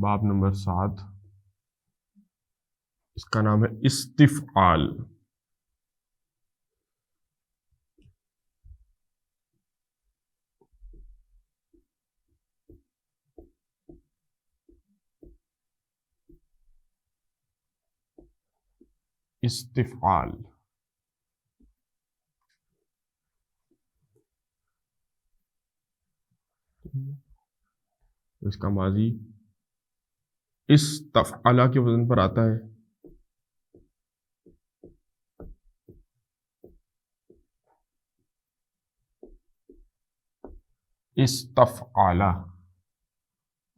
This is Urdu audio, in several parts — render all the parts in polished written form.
باب نمبر 7، اس کا نام ہے استفعال۔ استفعال اس کا ماضی استفعل کے وزن پر آتا ہے۔ استفعل،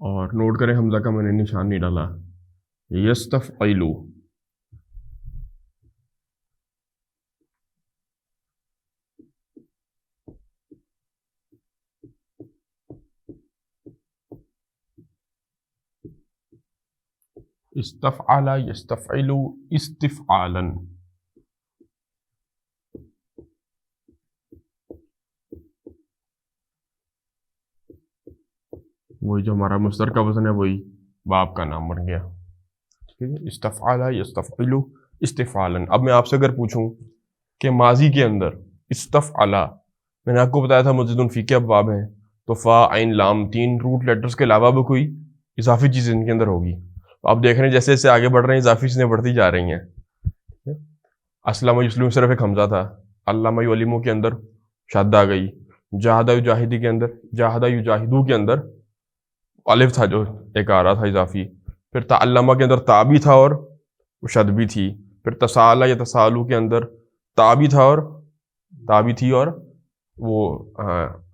اور نوٹ کریں حمزہ کا میں نے نشان نہیں ڈالا، یستفعل۔ استفعل یستفعل استفعالا۔ وہی جو ہمارا مصدر کا وزن ہے وہی باب کا نام بن گیا، ٹھیک ہے۔ استفعل یستفعل استفعالا۔ اب میں آپ سے اگر پوچھوں کہ ماضی کے اندر استفعل، میں نے آپ کو بتایا تھا مزید فی کے ابواب ہیں، تو فا عین لام 3 روٹ لیٹرز کے علاوہ بھی کوئی اضافی چیز ان کے اندر ہوگی۔ آپ دیکھ رہے ہیں جیسے جیسے آگے بڑھ رہے ہیں اضافی چیزیں بڑھتی جا رہی ہیں۔ اسلم یسلم صرف ایک حمزہ تھا، علامہ یعلمو کے اندر شد آ گئی، جاہدہ یجاہدی کے اندر، جاہدہ یجاہدو کے اندر الف تھا جو ایک آ رہا تھا اضافی، پھر تعلمہ کے اندر تا بھی تھا اور شد بھی تھی، پھر تسالہ یا تسالو کے اندر تا بھی تھا اور تا بھی تھی اور وہ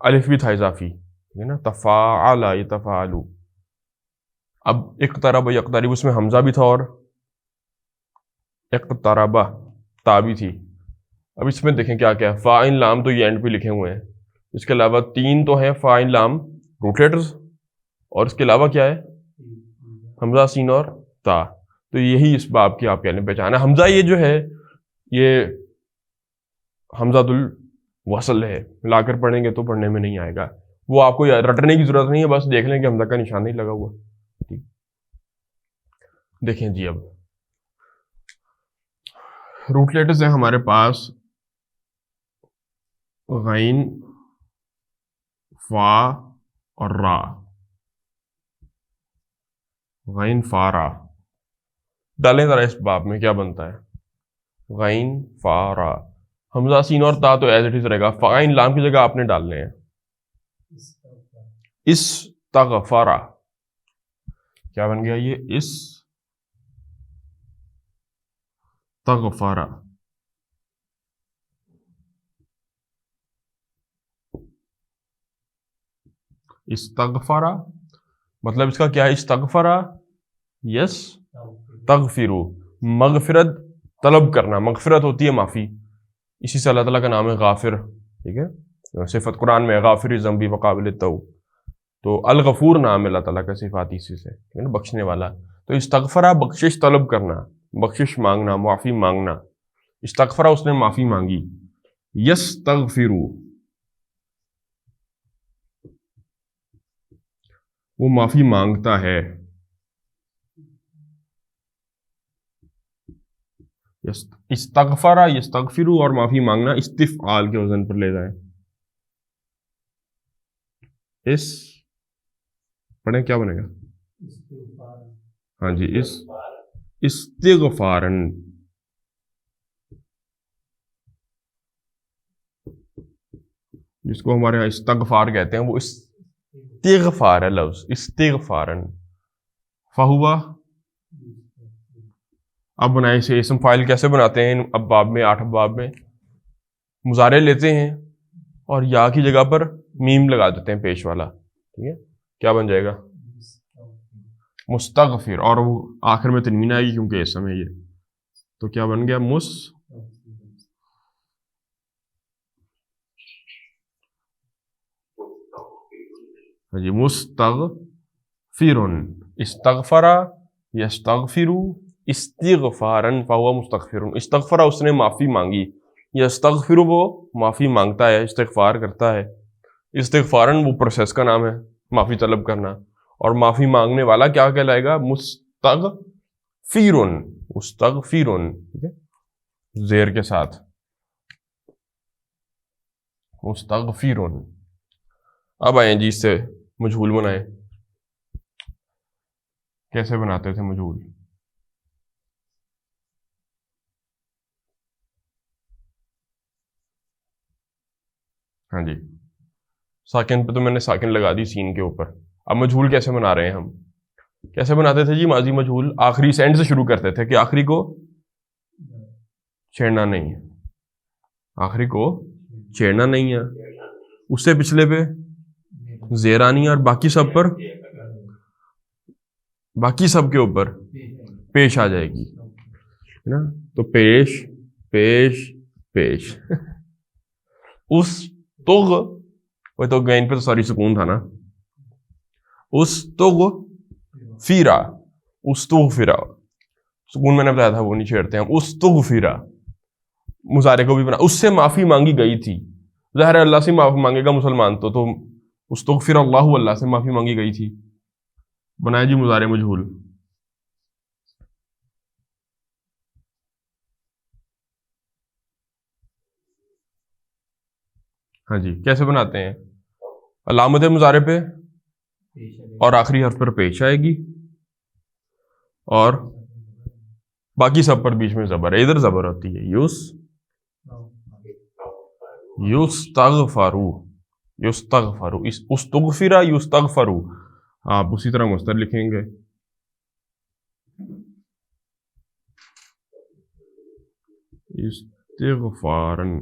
الف بھی تھا اضافی، ٹھیک ہے نا، تفاعل یتفاعلو۔ اب اقترب یقترب اس میں حمزہ بھی تھا اور اقترب تا بھی تھی۔ اب اس میں دیکھیں کیا کیا ہے، فاعل لام تو یہ اینڈ پہ لکھے ہوئے ہیں، اس کے علاوہ 3 تو ہیں فاعل لام روٹ لیٹرز، اور اس کے علاوہ کیا ہے حمزہ سین اور تا۔ تو یہی اس باب کی آپ کہہ لیں پہچان ہے۔ حمزہ یہ جو ہے یہ حمزہ الوصل ہے، ملا کر پڑھیں گے تو پڑھنے میں نہیں آئے گا، وہ آپ کو رٹنے کی ضرورت نہیں ہے، بس دیکھ لیں کہ حمزہ کا نشان نہیں لگا ہوا۔ دیکھیں جی، اب روٹ لیٹرز ہیں ہمارے پاس غین، فا اور را، غین فا را۔ ڈالیں ذرا اس باب میں کیا بنتا ہے، غین فا را، حمزہ سین اور تا تو ایز اٹ از رہے گا، فاعل لام کی جگہ آپ نے ڈالنے ہیں استغفرا۔ کیا بن گیا یہ، استغفرا۔ استغفرا مطلب اس کا کیا ہے، استغفرا یس تغفرو، مغفرت طلب کرنا، مغفرت ہوتی ہے معافی، اسی سے اللہ تعالیٰ کا نام ہے غافر، ٹھیک ہے، صفت قرآن میں غافر ذنبی وقابل التوب، تو الغفور نام ہے اللہ تعالیٰ کا، صفات اسی سے، ٹھیک ہے نا، بخشنے والا۔ تو استغفرا بخشش طلب کرنا، بخشش مانگنا، معافی مانگنا، استغفرا اس نے معافی مانگی، یستغفرو وہ معافی مانگتا ہے، استغفرا یستغفرو، اور معافی مانگنا استفعال کے وزن پر لے جائیں، اس پڑھیں کیا بنے گا، ہاں جی، استغفارن، جس کو ہمارے یہاں استغفار کہتے ہیں وہ استغفار ہے لفظ، استغفارن۔ فہوا، اب بنائیں اسے اسم فاعل کیسے بناتے ہیں، اب باب میں 8 باب میں مضارع لیتے ہیں اور یا کی جگہ پر میم لگا دیتے ہیں پیش والا، ٹھیک ہے، کیا بن جائے گا مستغفر، اور وہ آخر میں تنوین آئے گی کیونکہ اسم ہے یہ، تو کیا بن گیا جی مستغفرن، استغفرا یستغفرو استغفارن فہو مستغفرن، استغفرا اس نے معافی مانگی، یستغفرو وہ معافی مانگتا ہے، استغفار کرتا ہے، استغفارن وہ پروسیس کا نام ہے معافی طلب کرنا، اور معافی مانگنے والا کیا کہلائے گا؟ مستغفرن، مستغفرن، ٹھیک ہے، زیر کے ساتھ، مستغفرن۔ اب آئیں جی اس سے مجہول بنائیں، کیسے بناتے تھے مجہول؟ ہاں جی، ساکن پہ تو میں نے ساکن لگا دی سین کے اوپر۔ اب مجہول کیسے بنا رہے ہیں ہم؟ کیسے بناتے تھے جی ماضی مجہول؟ آخری سینڈ سے شروع کرتے تھے کہ آخری کو چھیڑنا نہیں ہے، آخری کو چھیڑنا نہیں ہے، اس سے پچھلے پہ زیر آنی ہے، اور باقی سب پر، باقی سب کے اوپر پیش آ جائے گی، ہے نا؟ تو پیش پیش پیش اس تغ، وہ تو گین پہ تو ساری سکون تھا نا، اس تغ فیرا، اس تغ فیرا، سکون میں نے بتایا تھا وہ نہیں چھیڑتے ہم، اس تغ فیرا، مضارع کو بھی بنا، اس سے معافی مانگی گئی تھی، ظاہر ہے اللہ سے معافی مانگے گا مسلمان تو استغفر اللہ، اللہ سے معافی مانگی گئی تھی۔ بنائے جی مضارع مجہول، ہاں جی کیسے بناتے ہیں؟ علامت مضارع پہ اور آخری حرف پر پیش آئے گی، اور باقی سب پر بیچ میں زبر ہے، ادھر زبر ہوتی ہے، یستغفرو، یستغفرو، استغفرا یستغفرو، آپ اسی طرح مصدر لکھیں گے، استغفارن۔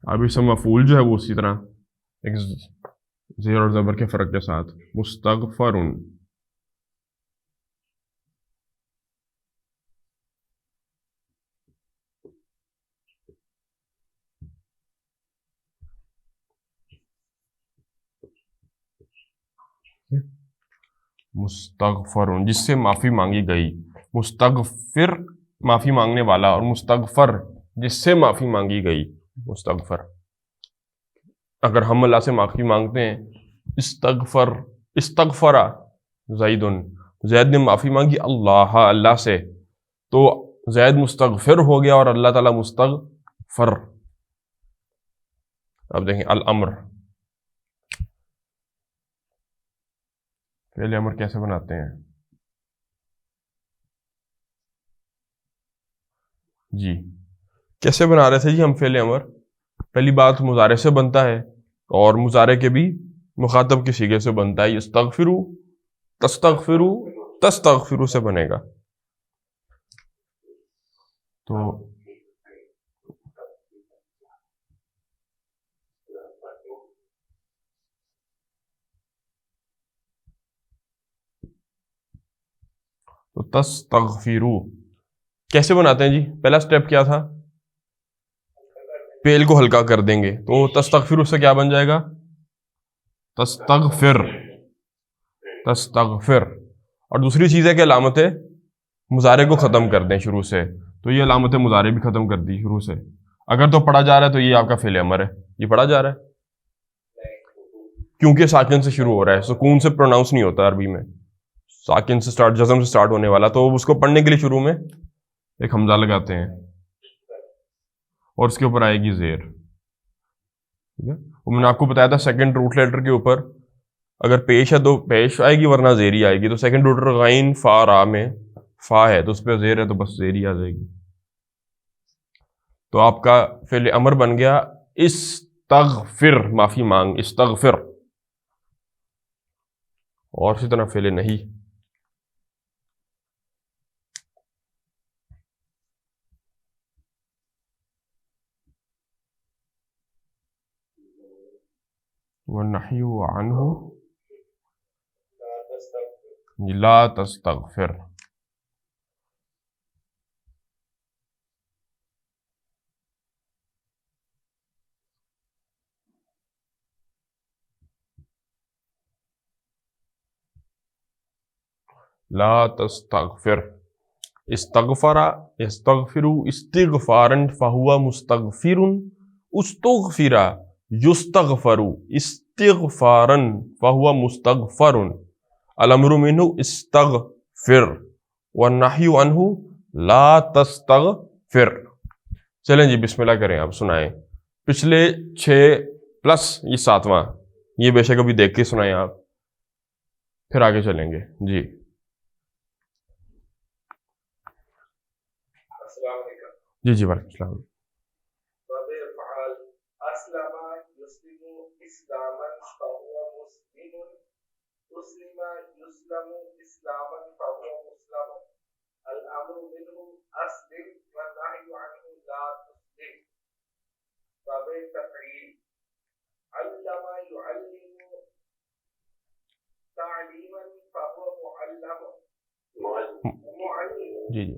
اب اس مفعول جو ہے وہ اسی طرح ایک زیر اور زبر کے فرق کے ساتھ، مستغفرن، مستغفرن جس سے معافی مانگی گئی، مستغفر معافی مانگنے والا، اور مستغفر جس سے معافی مانگی گئی، مستغفر۔ اگر ہم اللہ سے معافی مانگتے ہیں، استغفر، استغفرا زیدن، زید نے معافی مانگی اللہ، اللہ سے، تو زید مستغفر ہو گیا اور اللہ تعالیٰ مستغفر۔ اب دیکھیں الامر، فعل امر کیسے بناتے ہیں جی؟ کیسے بنا رہے تھے جی ہم فعل امر؟ پہلی بات مضارع سے بنتا ہے، اور مضارع کے بھی مخاطب کے صیغے سے بنتا ہے، یستغفرو، تستغفرو، تستغفرو سے بنے گا، تو تستغفرو کیسے بناتے ہیں جی؟ پہلا سٹیپ کیا تھا؟ فعل کو ہلکا کر دیں گے، تو تستغفرو سے کیا بن جائے گا؟ تستغفر، تستغفر۔ اور دوسری چیز ہے کہ علامت مضارع کو ختم کر دیں شروع سے، تو یہ علامت مضارع بھی ختم کر دی شروع سے، اگر تو پڑھا جا رہا ہے تو یہ آپ کا فعل امر ہے، یہ پڑھا جا رہا ہے کیونکہ ساکن سے شروع ہو رہا ہے، سکون سے پروناؤنس نہیں ہوتا عربی میں، ساکن سے سٹارٹ، جزم سے سٹارٹ ہونے والا، تو اس کو پڑھنے کے لیے شروع میں ایک حمزہ لگاتے ہیں، اور اس کے اوپر آئے گی زیر، ٹھیک ہے؟ وہ میں نے آپ کو بتایا تھا سیکنڈ روٹ لیٹر کے اوپر اگر پیش ہے تو پیش آئے گی، ورنہ زیری آئے گی، تو سیکنڈ روٹ غین فا را میں فا ہے تو اس پہ زیر ہے تو بس زیری آ جائے گی، تو آپ کا فعل امر بن گیا استغفر، معافی مانگ، استغفر، اور اسی طرح فعل نہیں، والنحی عنہ لا تستغفر، لا تستغفر، استغفر یستغفر استغفارا فهو مستغفر استغفر یستغفر استغفارا فهو مستغفر الامر منه استغفر والنہی عنہ لا تستغفر. چلیں جی بسم اللہ کریں، آپ سنائیں پچھلے 6 پلس یہ 7واں، یہ بے شک ابھی دیکھ کے سنائیں آپ، پھر آگے چلیں گے. جی السلام علیکم. جی جی وعلیکم السلام. وبالفعل اسلم يسلم اسلاما فهو مسلم، اسلم يسلم اسلاما فهو مسلم، الامر منه اسلم والنهي عنه لا تسلم. وبالتفعيل علم يعلم تعليما فهو معلم، معلم جی جی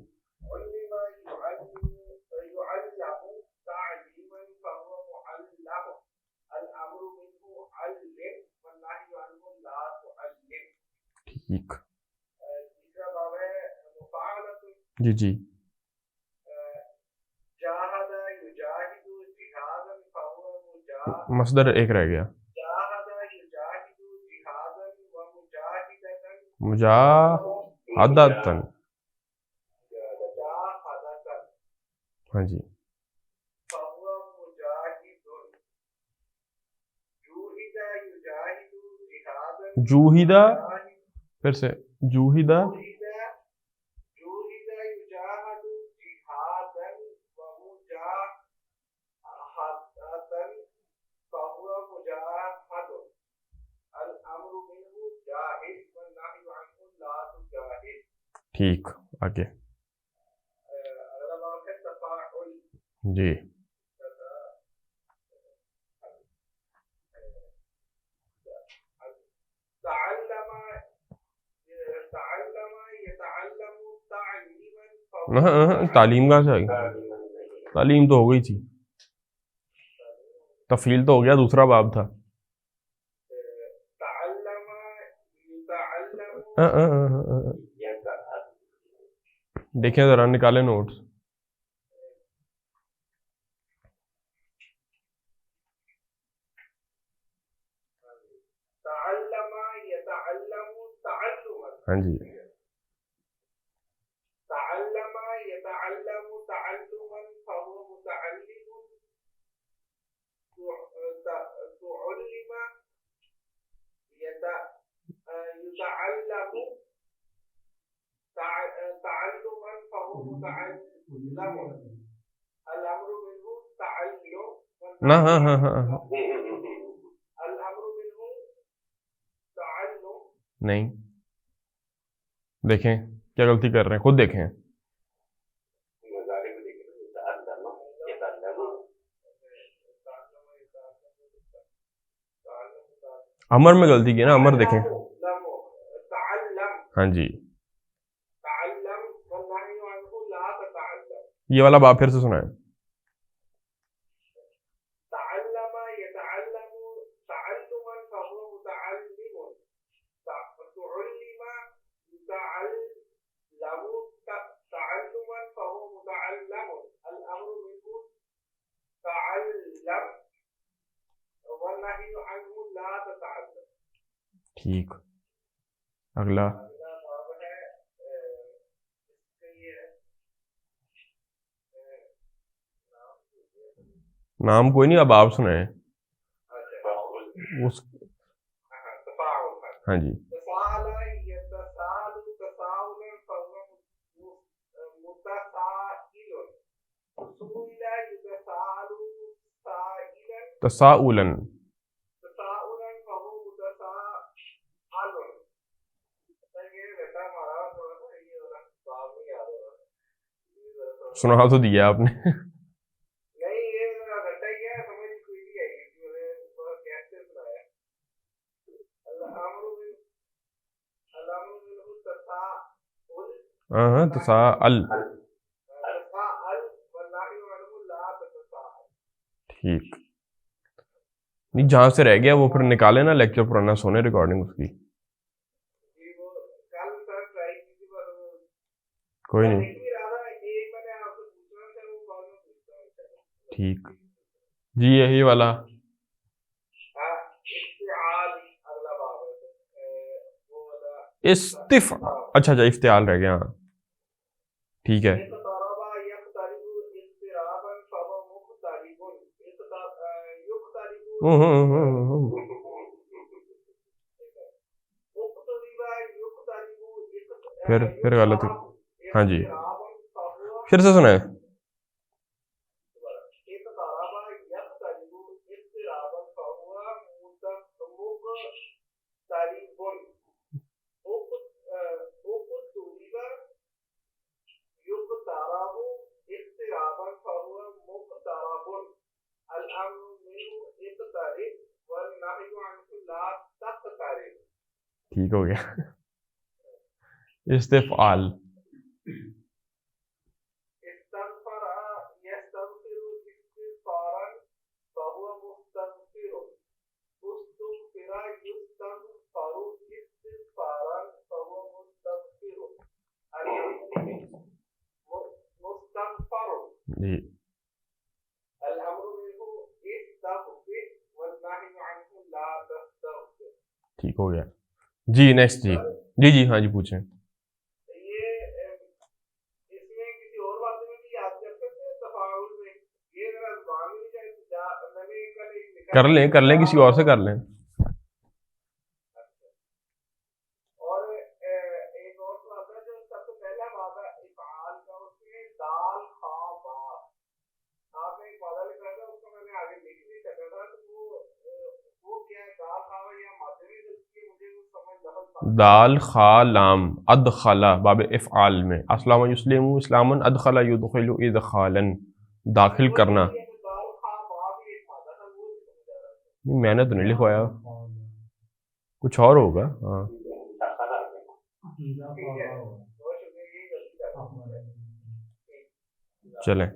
علم يعلم تعليما فهو معلم، الامر منه علم والنهي عنه لا تعلم. ٹھیک. تیسرا باب ہے مفاعلۃ. جی جی جاہد یجاہد جہادا فهو مجاہد، مصدر ایک رہ گیا، جاہد یجاہد جہادا ومجاہدۃ، مجاہدتن. مجاہدۃ ہاں جی فهو مجاہد، جوہد یجاہد جہادا جوہدہ، پھر سے جوہدہ، جوہد یجاہد جہادا ومجاہدۃ فهو مجاہد، الامر منه جاہد والنہی عنہ لا تجاہد. ٹھیک. آگے اگلا باب ہے تفاعل. جی تعلم يتعلم تعلیما تعلیم کہاں سے آئی؟ تعلیم تو ہو گئی تھی، تفعیل تو ہو گیا، دوسرا باب تھا. تعلم يتعلم دیکھیں ذرا، نکالیں نوٹس. تعلم يتعلم تعلما، ہاں جی تعلم يتعلم تعلما فهو متعلم، تعلم يتعلم تعلما فهو متعلم، الامر منه تعلم نہ ہاں ہاں ہاں ہاں. الامر منه تعلم. نہیں، دیکھیں کیا غلطی کر رہے ہیں، خود دیکھیں. امر میں غلطی کی نا، امر دیکھیں. تعلم ہاں جی تعلم والنهي عنه لا تتعلم. یہ والا باب پھر سے سنائیں. تعلم يتعلم تعلما فهو متعلم، تعلم يتعلم تعلما فهو متعلم، الامر منه تعلم والنهي عنه لا تتعلم. ٹھیک. اگلا اگلا باب ہے اس کا یہ نام کوئی نہیں، اب آپ سنائیں. اس تفاعل. ہاں جی تفاعل يتساءل تساؤلا فهو متسائل، سئل يتساءل سائلا تساؤلاً. تساؤلا فهو متساءل. یہ بیٹا ہمارا تھوڑا سا یہ والا باب نہیں یاد ہو رہا. سنا تو دیا آپ نے. نہیں یہ ذرا گھٹا ہی ہے، سمجھ کوئی نہیں آئی کہ میں نے کیسے سنایا. الامر منه تساؤل، ہاں تساءل. تساءل والنهي عنه لا تتساءل. ٹھیک. نہیں جہاں سے رہ گیا وہ پھر نکالے نا، لیکچر پرانا سونے ریکارڈنگ اس کی. جی وہ کل سر ٹرائی کی تھی پر کوئی نہیں. ٹھیک جی یہی والا افتعال اگلا باب ہے وہ والا اچھا افتعال رہ گیا ہاں ٹھیک ہے اقترب يقترب اقترابا فهو مقترب يقترب پھر غلط ہے ہاں جی پھر سے سنائیں ٹھیک ہو گیا استفعال جی ٹھیک ہو گیا جی نیکسٹ جی جی جی ہاں جی پوچھیں کر لیں کسی اور سے کر لیں اور ایک اور سوال ہے جو سب سے پہلا باب ہے افعال کا اس میں دال خا با آپ نے ایک واضح لکھا تھا اس کو میں نے آگے لکھ نہیں سکا تھا تو وہ کیا ہے دال خا یا مادری جو کی مجھے وہ سمجھ لفظ دال خا لام ادخلا باب افعال میں اسلام یسلم اسلاما ادخلا یدخل ادخالا داخل کرنا دال خا با بھی ایک مادہ تھا وہ نہیں سمجھ آ رہا میں نے تو نہیں لکھوایا کچھ اور ہوگا ہاں چلیں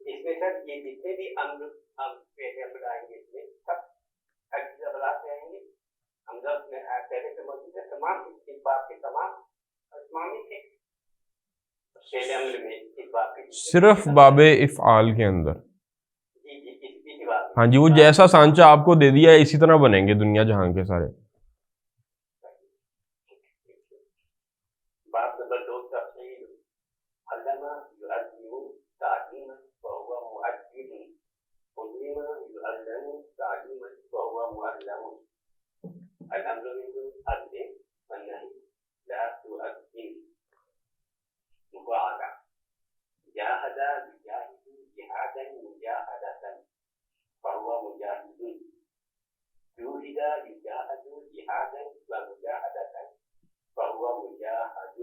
اس میں سر یہ جتنے بھی امر ہم آئیں گے اس میں سب اجزابلات میں آئیں گے حمزہ میں پہلے سے موجود ہے تمام اس بات کے تمام اسمامی تھے پہلے امر میں اس بات کے صرف باب افعال کے اندر جی جی اسی بات ہاں جی وہ جیسا سانچہ آپ کو دے دیا ہے اسی طرح بنیں گے دنیا جہاں کے سارے بات نمبر 2 تفصیل علامہ یعلم تعلیما فهو مؤدب علم يعلم تعلیما فهو معلم الامر منه علم والنهي لا تؤدب مقاعدة جاهد يجاهد جهادا مجاهدة فهو مجاهد جوهد يجاهد جهادا ومجاهدة فهو مجاهد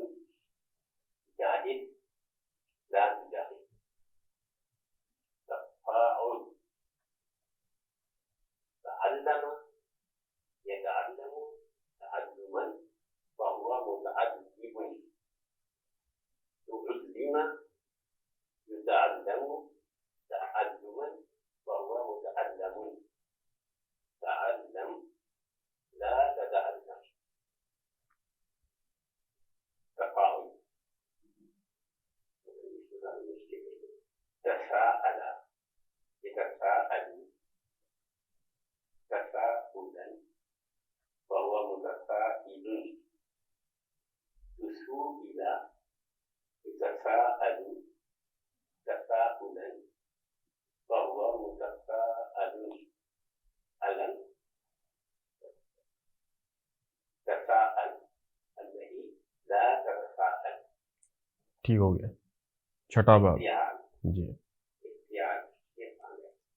جاهد لا تجاهد تفاعل تعلم يتعلم تعلما فهو متعلم تعلم يتعلم تعلما فهو متعلم تعلم لا تتعلم تفاعل تفاعل يتفاعل تفاعلا فهو متفاعل تسوء يتفاعل تفاعلا فهو متفاعل ألم تفاعل الذي لا تتفاعل ٹھیک ہو گیا چھٹا باب جی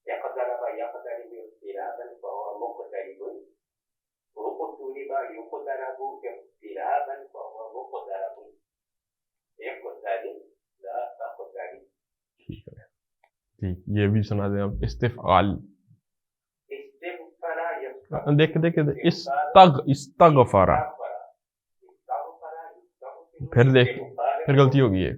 يقترب يقترب اقترابا فهو مقترب وقترب يقترب اقترابا فهو مقترب يقترب لا تقترب ٹھیک ہے ٹھیک یہ بھی سنا دیں آپ استفعال دیکھ استغفر پھر دیکھ پھر غلطی ہوگی ہے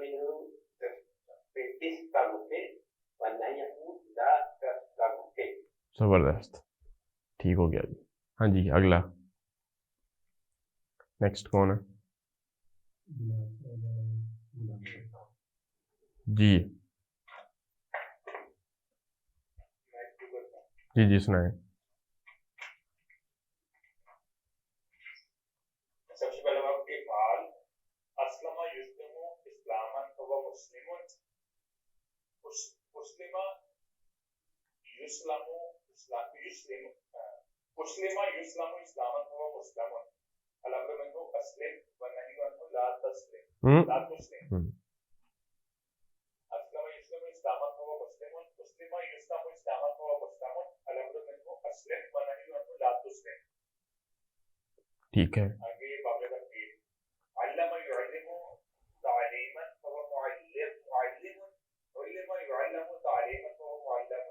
منه بالتستغفر والنهي لا تستغفر. زبردست, ٹھیک ہو گیا جی. ہاں جی اگلا نیکسٹ کون ہے جی جی جی سنائیں. سب سے پہلے آپ کے فعال اسلم یسلم اسلاما فهو مسلم مسلم یسلم اسلاما فهو مسلم الامر منه اسلم والنهي عنه لا تسلم لا تسلم. اسلم یسلم اسلاما فهو مسلم مسلم یسلم اسلاما فهو مسلم الامر منه اسلم والنهي عنه لا تسلم. ٹھیک ہے. آگے باب تفسیر علم يعلم تعلیما فهو معلم علم يعلم تعلیما فهو معلم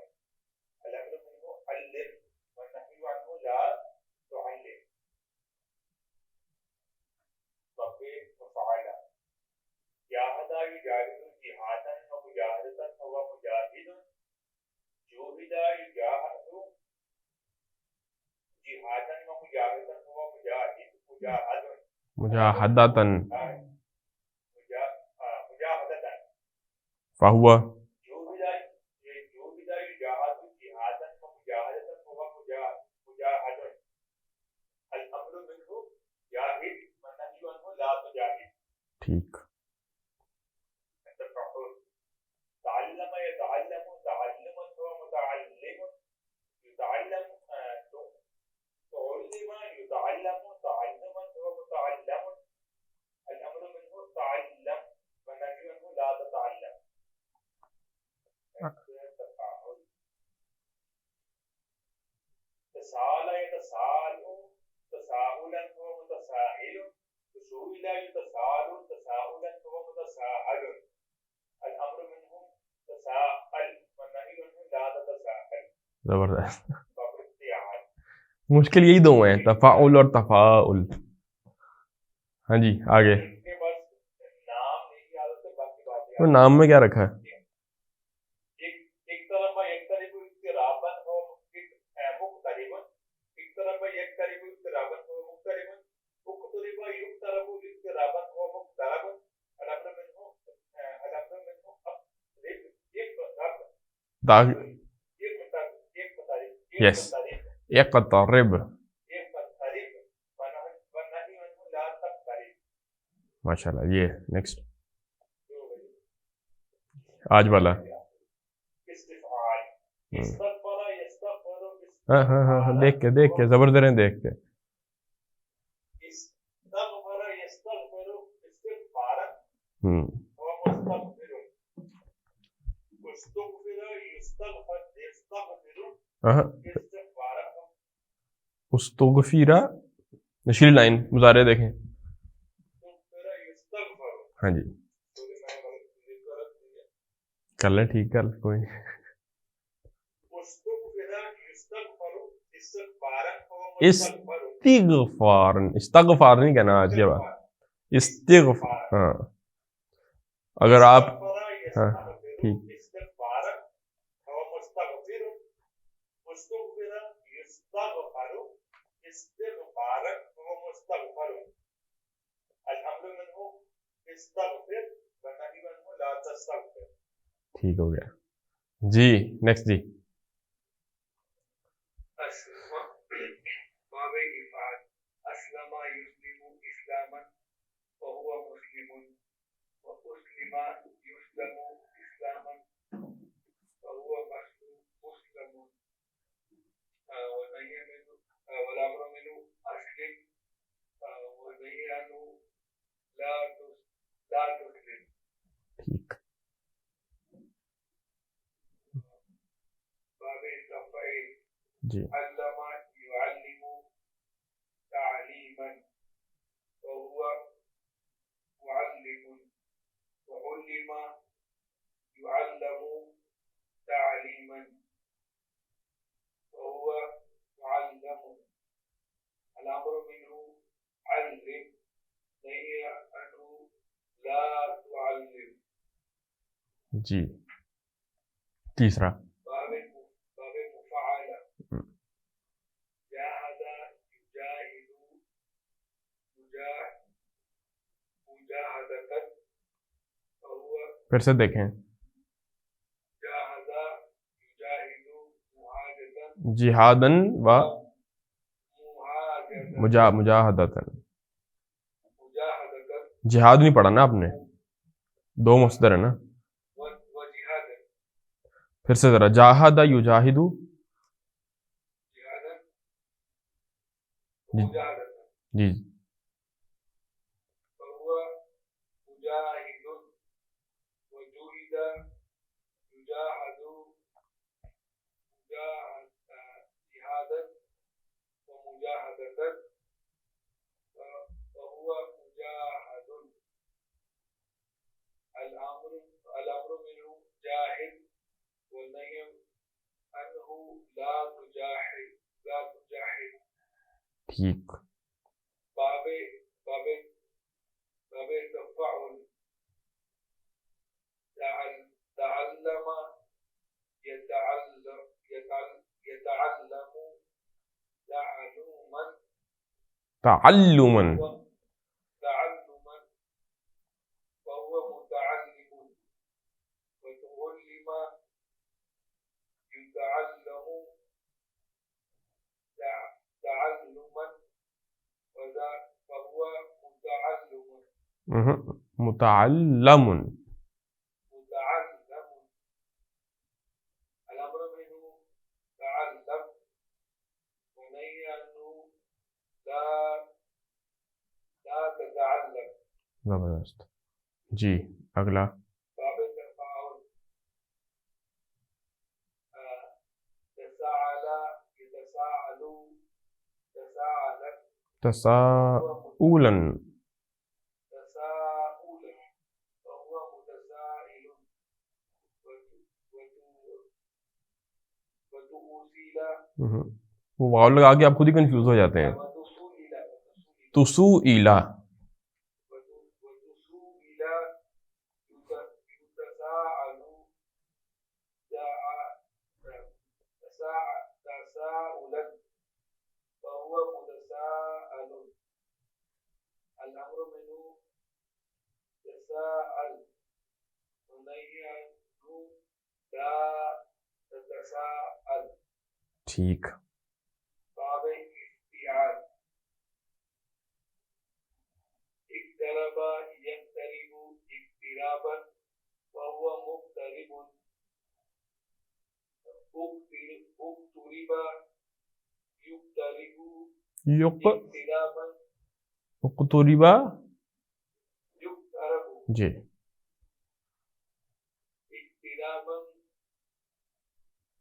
الامر منه علم والنهي عنه لا تعلم. باب مفعل جاهد يجاهد جهادا ومجاهدة فهو مجاهد جوهد يجاهد جهادا ومجاهدة فهو مجاهد مجاهد مجاہدتاً مجاهدة فہو جوهد يجاهد جهادا ومجاهدة فهو مجاهد الامر منه جاهد والنهي عنه لا تجاهد. ٹھیک. تعلم يتعلم تعلما فهو متعلم يتعلم تعلم يتعلم تعلما فهو متعلم الامر منه تعلم والنهي عنه لا تتعلم. تساءل يتساءل تساؤلا فهو متساءل تسئل يتساءل تساؤلا فهو متساءل الامر منه تساءل والنهي عنه لا تتساءل. زبردست. باب الاستعانة مشکل یہی دو ہیں, تفاعل اور تفاعل. ہاں جی آگے. ان کے پاس نام نہیں یاد ہوتے, باقی باتیں تو نام میں کیا رکھا ہے؟ ایک طرف یقترب اقترابا ہو مقترب ایک طرف یقترب اقترابا ہو مقترب اقترب یقترب اقترابا ہو مقترب الامر منه اقترب یس اقترب. والنهي عنه لا تقترب. ماشاء اللہ. یہ نیکسٹ آج والا. استفعال استغفر يستغفر ہاں ہاں ہاں دیکھ کے زبردست ہیں دیکھ کے. استغفر يستغفر استغفارا ہوں ومستغفر استغفر يستغفر ہاں استغفارا استغفیرہ نشیل لائن مظاہرے دیکھیں. استغفر يستغفر. ہاں جی کر لیں, ٹھیک کر لیں, کوئی نہیں. استغفر يستغفر استغفارا ومستغفر استغفار استغفار نہیں کہنا آج کے بعد. استغفار ہاں اگر آپ ہاں ٹھیک. استغفارا ومستغفر استغفر يستغفر استغفارا ومستغفر الامر منه استغفر والنهي عنه لا تستغفر. ٹھیک ہو گیا جی. نیکسٹ جی. باب افعال اسلم يسلم اسلاما وهو مسلم واسلم يسلم اسلاما وهو مسلم والامر منه اسلم والنهي عنه لا تسلم. ٹھیک. باب تفعيل جی علم يعلم تعليما وهو معلم وعلم يعلم تعليما وهو معلم الامر منه علم نهي عنه لا تعلم. جی تیسرا باب مفعل جاهد يجاهد مجاهدة فهو پھر سے دیکھیں. جاهد يجاهد معاهدة جہادن و معاهدة مجاہدتن. مجاهدة جہاد نہیں پڑھا نا آپ نے, دو مصدر ہے نا. وجهادا پھر سے ذرا, جاہد یجاہدو. جهادا جی مجاهدة جی فهو مجاهد وجهد يجاهد جهادا ومجاهدة فهو مجاهد. الأمر منه جاهد والنهي عنه لا تجاهد. ٹھیک. باب تفاعل تعلم يتعلم تعلما. تعلما فهو متعلم وتعلم يتعلم تعلما فهو متعلم متعلم. الأمر منه تعلم ونهي عنه لا تتعلم. زبردست. جی اگلا. باب التفاعل تساءل يتساءل تساءلت تساؤلا. تساؤلا فهو متسائل وتؤصيل وہ واو لگا کے آپ خود ہی کنفیوز ہو جاتے ہیں. تسوئیلا. تساؤلا فهو متساءل. الأمر منه تساءل ونهي عنه لا تتساءل. ٹھیک. باب افتعال اقترب يقترب اقترابا وهو مقترب. اقترب يقترب اقترابا اقتربا. يقترب جی اقترابا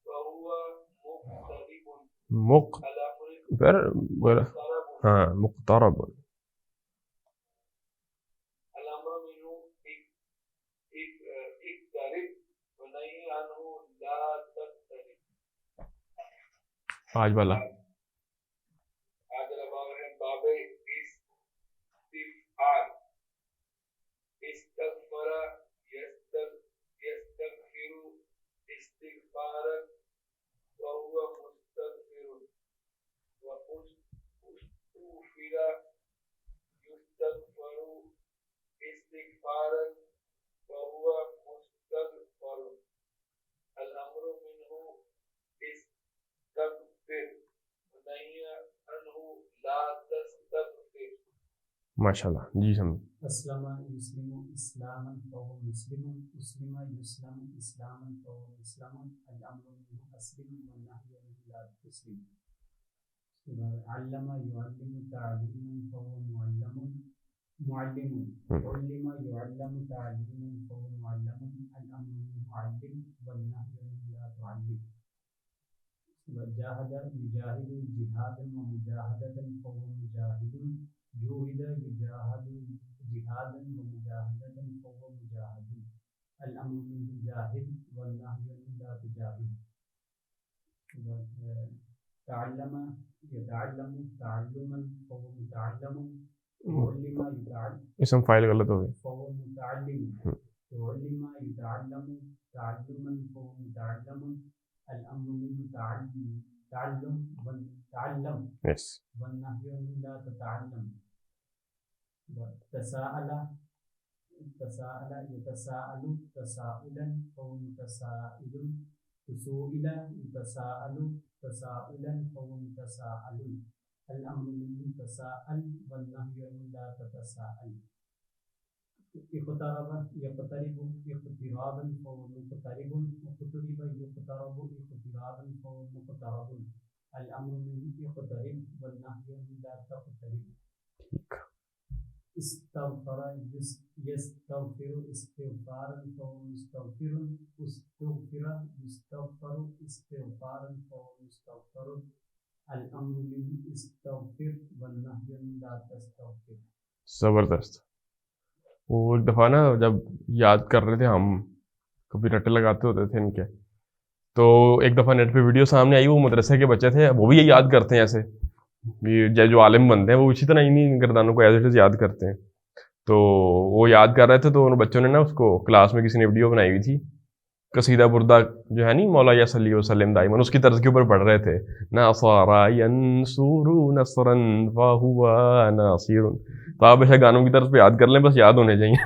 وهو مقترب. الأمر پھر مقترب. ہاں مقترب. الأمر منه اقترب ونهي عنه لا تقترب. آج والا. آج باب ہے باب استفعال استغفر يستغفر استغفارا وهو مستغفر واستغفر يستغفر استغفارا وهو مستغفر. الأمر منه استغفر ونهي عنه لا تستغفر. ماشاء اللہ. جی سمجھ. اسلم یسلم اسلاما فهو مسلم اسلم یسلم اسلاما فهو مسلم الامر منه اسلم والنهي عنه لا تسلم. علم يعلم تعلیما فهو معلم علم يعلم تعلیما فهو معلم الامر منه علم والنهي عنه لا تعلم. جاهد يجاهد جهادا ومجاهدة فهو مجاهد. جوهد يجاهد جهادا ومجاهدة فهو مجاهد. الأمر منه جاهد والنهي عنه لا تجاهد. تعلم يتعلم تعلما فهو متعلم. علم يتعلم اسم فاعل غلط ہو گئے. فهو متعلم. تعلم يتعلم تعلما فهو متعلم الأمر منه تعلم یس والنهي عنه لا تتعلم تساءل يتساءل تساؤلا فهو متسائل تسئل يتساءل تساؤلا فهو متساءل الأمر منه تساءل والنهي عنه لا تتساءل اقترب يقترب اقترابا فهو مقترب اقترب يقترب اقترابا فهو مقترب الأمر منه اقترب والنهي عنه لا تقترب استغفر يستغفر استغفارا فهو مستغفر استغفر يستغفر استغفارا فهو مستغفر الأمر منه استغفر والنهي عنه لا تستغفر. زبردست. وہ ایک دفعہ نا جب یاد کر رہے تھے ہم، کبھی رٹے لگاتے ہوتے تھے ان کے، تو ایک دفعہ نیٹ پہ ویڈیو سامنے آئی، وہ مدرسے کے بچے تھے، وہ بھی یہ یاد کرتے ہیں ایسے، جو عالم بنتے ہیں وہ اسی طرح انہیں گردانوں کو ایز اٹ از یاد کرتے ہیں. تو وہ یاد کر رہے تھے، تو ان بچوں نے نا اس کو کلاس میں کسی نے ویڈیو بنائی ہوئی تھی، قصیدہ بردہ جو ہے نہیں، مولا یا صلی وسلم دائما، اس کی طرز کے اوپر پڑھ رہے تھے، نصر ینصر نصرا فہو ناصر. تو آپ ایسے گانوں کی طرز پہ یاد کر لیں، بس یاد ہونے چاہیے.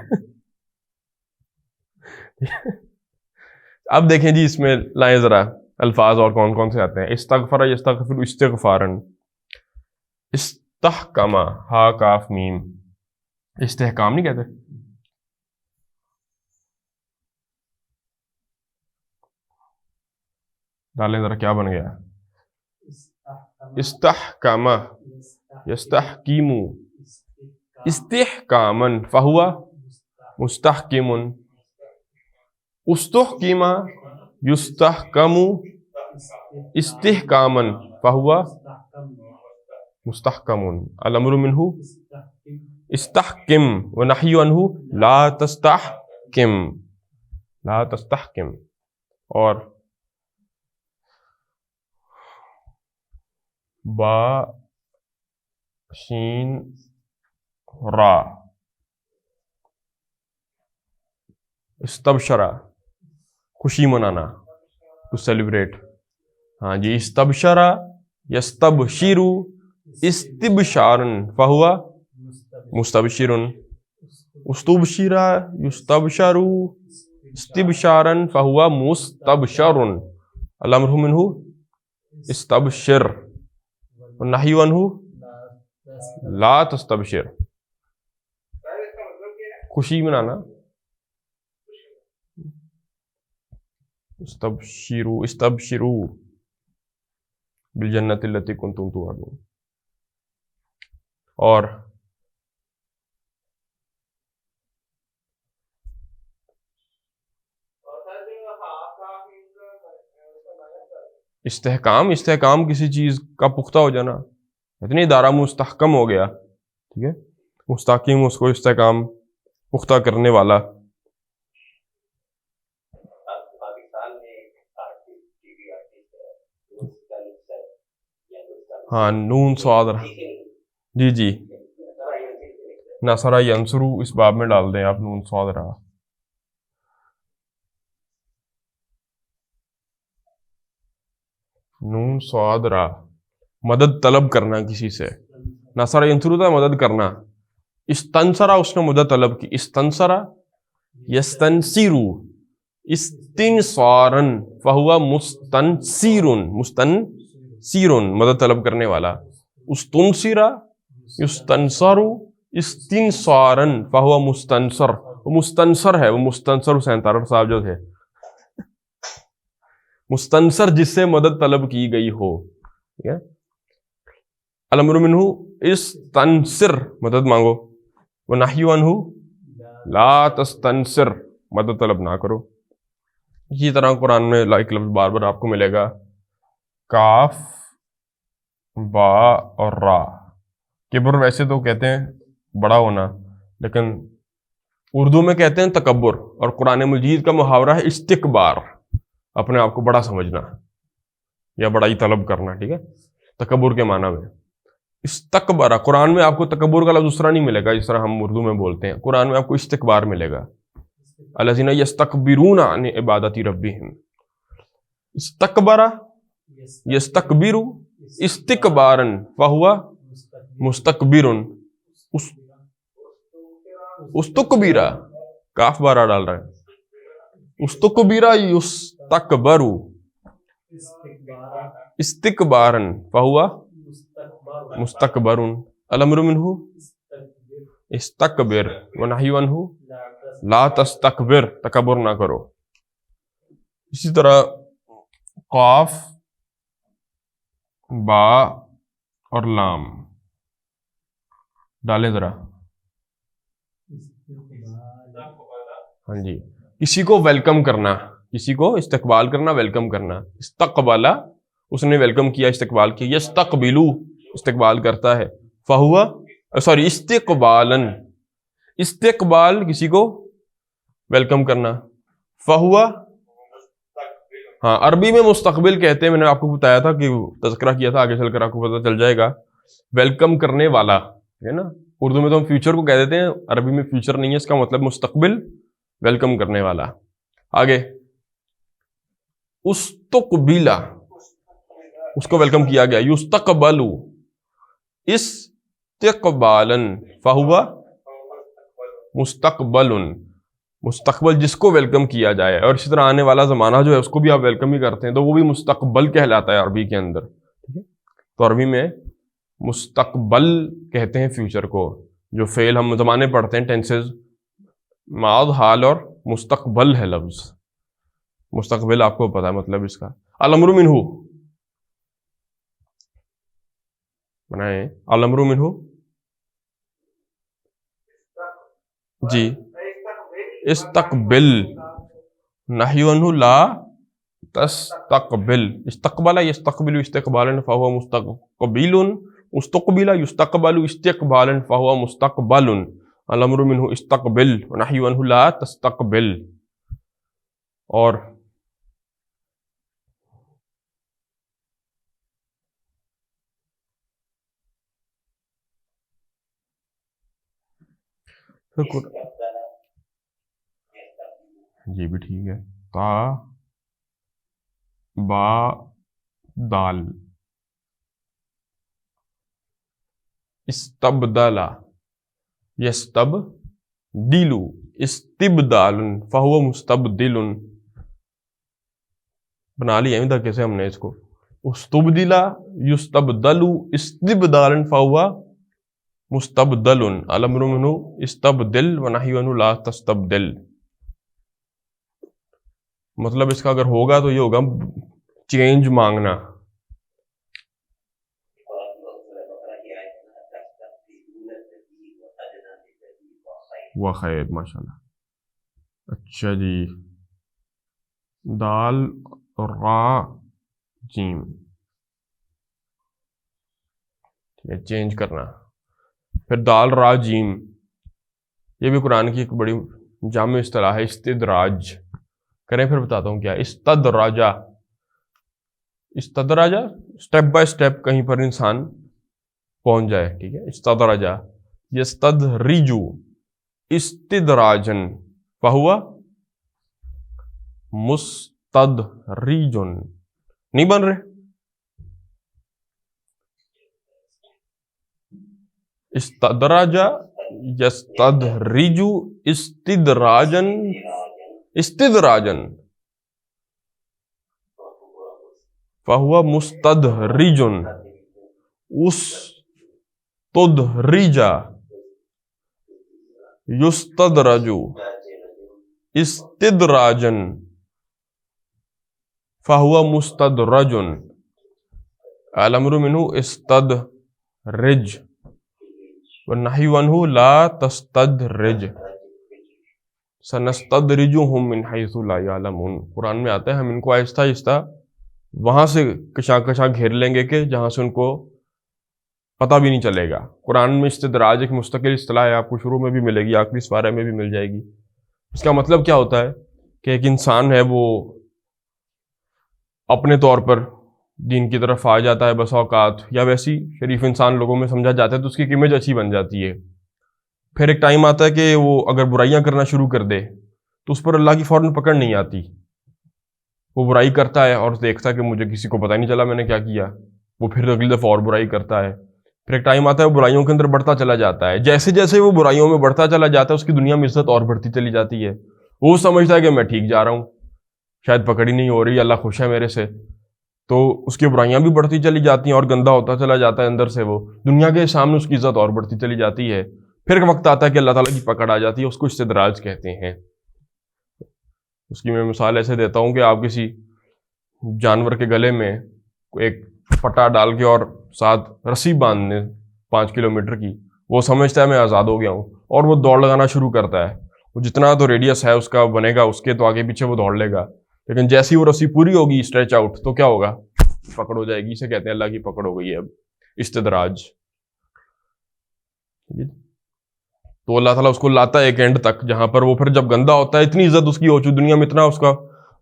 اب دیکھیں جی اس میں لائیں ذرا الفاظ اور کون کون سے آتے ہیں. استغفر یستغفر استغفارا، استحکم ہا کاف میم، استحکام نہیں کہتے، ڈالیں ذرا کیا بن گیا. استحکم یستحکیم استحکاما فہو مستحکم، استحکم یستحکم استحکاما فہو مستحکم الامر منہ استحکم ونہی عنہ لا تستحکم، لا تستحکم. اور با شین را استبشرا، خوشی منانا، ٹو سیلیبریٹ. ہاں جی، استبشرا یستبشرو استبشارا فہو مستبشر، استبشرا یستبشرو استبشارا فہو مستبشر الامر منہ استبشر والنہی عنہ لا تستبشر. خوشی منانا، استبشروا استبشروا بالجنت التی کنتم توعدون. اور استحکام، استحکام کسی چیز کا پختہ ہو جانا، اتنی ادارہ مستحکم ہو گیا، ٹھیک ہے، مستحکم اس کو استحکام پختہ کرنے والا. ہاں نون صاد، جی جی، نصرہ ینصرو اس باب میں ڈال دیں آپ نون صاد رہا. نون صاد را، مدد طلب کرنا کسی سے. نصرہ ینصرو تھا مدد کرنا، استنصرہ اس نے مدد طلب کی، استنصرہ یستنصرو استنصارا فہو مستنصر، مستنصر مدد طلب کرنے والا. استنصرہ یستنصر استنصارا فہو مستنصر، وہ مستنصر ہے، وہ مستنصر حسین طارق صاحب جو تھے، مستنصر جس سے مدد طلب کی گئی ہو. ٹھیک ہے، الامر منہ استنصر مدد مانگو، ونہی عنہ لا تستنصر مدد طلب نہ کرو. اسی طرح قرآن میں ایک لفظ بار بار آپ کو ملے گا، کاف با اور را. کبر ویسے تو کہتے ہیں بڑا ہونا، لیکن اردو میں کہتے ہیں تکبر، اور قرآن مجید کا محاورہ ہے استکبار، اپنے آپ کو بڑا سمجھنا یا بڑائی طلب کرنا. ٹھیک ہے، تکبر کے معنی میں استکبارہ. قرآن میں آپ کو تکبر کا لفظ دوسرا نہیں ملے گا جس طرح ہم اردو میں بولتے ہیں، قرآن میں آپ کو استکبار ملے گا. الذین یستکبرون عن عبادت ربہم. استکبر یستکبر استکبارا فہو مستکبر. استکبر کاف بارہ ڈال رہا ہے. استکبر یستکبر استکبارا فہو مستکبر. الامر منہ استکبر ونہی عنہ لا تستکبر، تکبر نہ کرو. اسی طرح قاف، با اور لام ڈالیں ذرا. ہاں جی، کسی کو ویلکم کرنا، کسی کو استقبال کرنا، ویلکم کرنا. استقبالا اس نے ویلکم کیا، استقبال کیا. یستقبلو استقبال کرتا ہے. فہوا سوری استقبالن، استقبال کسی کو ویلکم کرنا. فہوا ہاں عربی میں مستقبل کہتے ہیں، میں نے آپ کو بتایا تھا کہ تذکرہ کیا تھا، آگے چل کر آپ کو پتہ چل جائے گا. ویلکم کرنے والا ہے نا. اردو میں تو ہم فیوچر کو کہہ دیتے ہیں، عربی میں فیوچر نہیں ہے، اس کا مطلب مستقبل، ویلکم کرنے والا. آگے استقبیلا اس کو ویلکم کیا گیا. یستقبلو استقبالن فہوا مستقبل، مستقبل جس کو ویلکم کیا جائے. اور اسی طرح آنے والا زمانہ جو ہے اس کو بھی آپ ویلکم ہی کرتے ہیں، تو وہ بھی مستقبل کہلاتا ہے عربی کے اندر. ٹھیک ہے، تو عربی میں مستقبل کہتے ہیں فیوچر کو. جو فعل ہم زمانے پڑھتے ہیں ٹینسز، ماض، حال اور مستقبل ہے لفظ. مستقبل آپ کو پتا ہے مطلب اس کا. الامر منہ بنائیں. الامر منہ جی. استقبل نہی عنہ لا تستقبل. استقبل یستقبل استقبالا فہو مستقبل. استقبل یستقبل استقبالا فہو مستقبل. الامر منہ استقبل ونہی عنہ لا تستقبل. اور یہ بھی ٹھیک ہے. تا با دال. استبدلا یستبدل استبدال فہو مستبدل. بنا لیا ابھی تک کیسے ہم نے اس کو. استبدلا یستبدل استبدالا فہو مستبدل. الامر منہ استبدل ونہی عنہ لا تستبدل. مطلب اس کا اگر ہوگا تو یہ ہوگا چینج مانگنا. وخیر ماشاء اللہ. اچھا جی، دال را جیم چینج کرنا. پھر دال را جیم، یہ بھی قرآن کی ایک بڑی جامع اصطلاح ہے. استدراج کریں پھر بتاتا ہوں کیا. استدراجا، استدراجا اسٹیپ بائی اسٹیپ کہیں پر انسان پہنچ جائے. ٹھیک ہے. استدراجا یستدرجو استدراجن فہو مستدرجن. نہیں بن رہے. استدراجا یستدرجو استدراجن استدراجن فہو مستدرجن. استدرجا یستدرجو استدراجن فہو مستدرجن. الامر منہ استدرج والنہی عنہ لا تستدرج. سنستدرجہم من حیث لا یعلمون. قرآن میں آتا ہے ہم ان کو آہستہ آہستہ وہاں سے کشاں کشاں گھیر لیں گے کہ جہاں سے ان کو پتہ بھی نہیں چلے گا. قرآن میں استدراج ایک مستقل اصطلاح ہے، آپ کو شروع میں بھی ملے گی، آخری سپارے میں بھی مل جائے گی. اس کا مطلب کیا ہوتا ہے کہ ایک انسان ہے وہ اپنے طور پر دین کی طرف آ جاتا ہے بس اوقات، یا ویسی شریف انسان لوگوں میں سمجھا جاتا ہے تو اس کی ایک امیج اچھی بن جاتی ہے. پھر ایک ٹائم آتا ہے کہ وہ اگر برائیاں کرنا شروع کر دے تو اس پر اللہ کی فوراً پکڑ نہیں آتی. وہ برائی کرتا ہے اور دیکھتا ہے کہ مجھے کسی کو پتہ نہیں چلا میں نے کیا کیا، وہ پھر اگلی دفعہ اور برائی کرتا ہے. پھر ایک ٹائم آتا ہے وہ برائیوں کے اندر بڑھتا چلا جاتا ہے. جیسے جیسے وہ برائیوں میں بڑھتا چلا جاتا ہے اس کی دنیا میں عزت اور بڑھتی چلی جاتی ہے. وہ سمجھتا ہے کہ میں ٹھیک جا رہا ہوں، شاید پکڑ ہی نہیں ہو رہی، اللہ خوش ہے میرے سے. تو اس کی برائیاں بھی بڑھتی چلی جاتی ہیں اور گندا ہوتا چلا جاتا ہے اندر سے. وہ دنیا کے سامنے اس کی عزت اور بڑھتی چلی جاتی ہے. پھر ایک وقت آتا ہے کہ اللہ تعالیٰ کی پکڑ آ جاتی ہے، اس کو استدراج کہتے ہیں. اس کی میں مثال ایسے دیتا ہوں کہ آپ کسی جانور کے گلے میں ایک پٹا ڈال کے اور ساتھ رسی باندھ دیں 5 کلومیٹر کی، وہ سمجھتا ہے میں آزاد ہو گیا ہوں اور وہ دوڑ لگانا شروع کرتا ہے. وہ جتنا تو ریڈیس ہے اس کا بنے گا، اس کے تو آگے پیچھے وہ دوڑ لے گا. لیکن جیسی وہ رسی پوری ہوگی اسٹریچ آؤٹ تو کیا ہوگا؟ پکڑ ہو جائے گی. اسے کہتے ہیں اللہ کی پکڑ ہو گئی ہے اب، استدراج. تو اللہ تعالیٰ اس کو لاتا ہے ایک اینڈ تک جہاں پر وہ پھر جب گندا ہوتا ہے، اتنی عزت اس کی ہو چکی دنیا میں، اتنا اس کا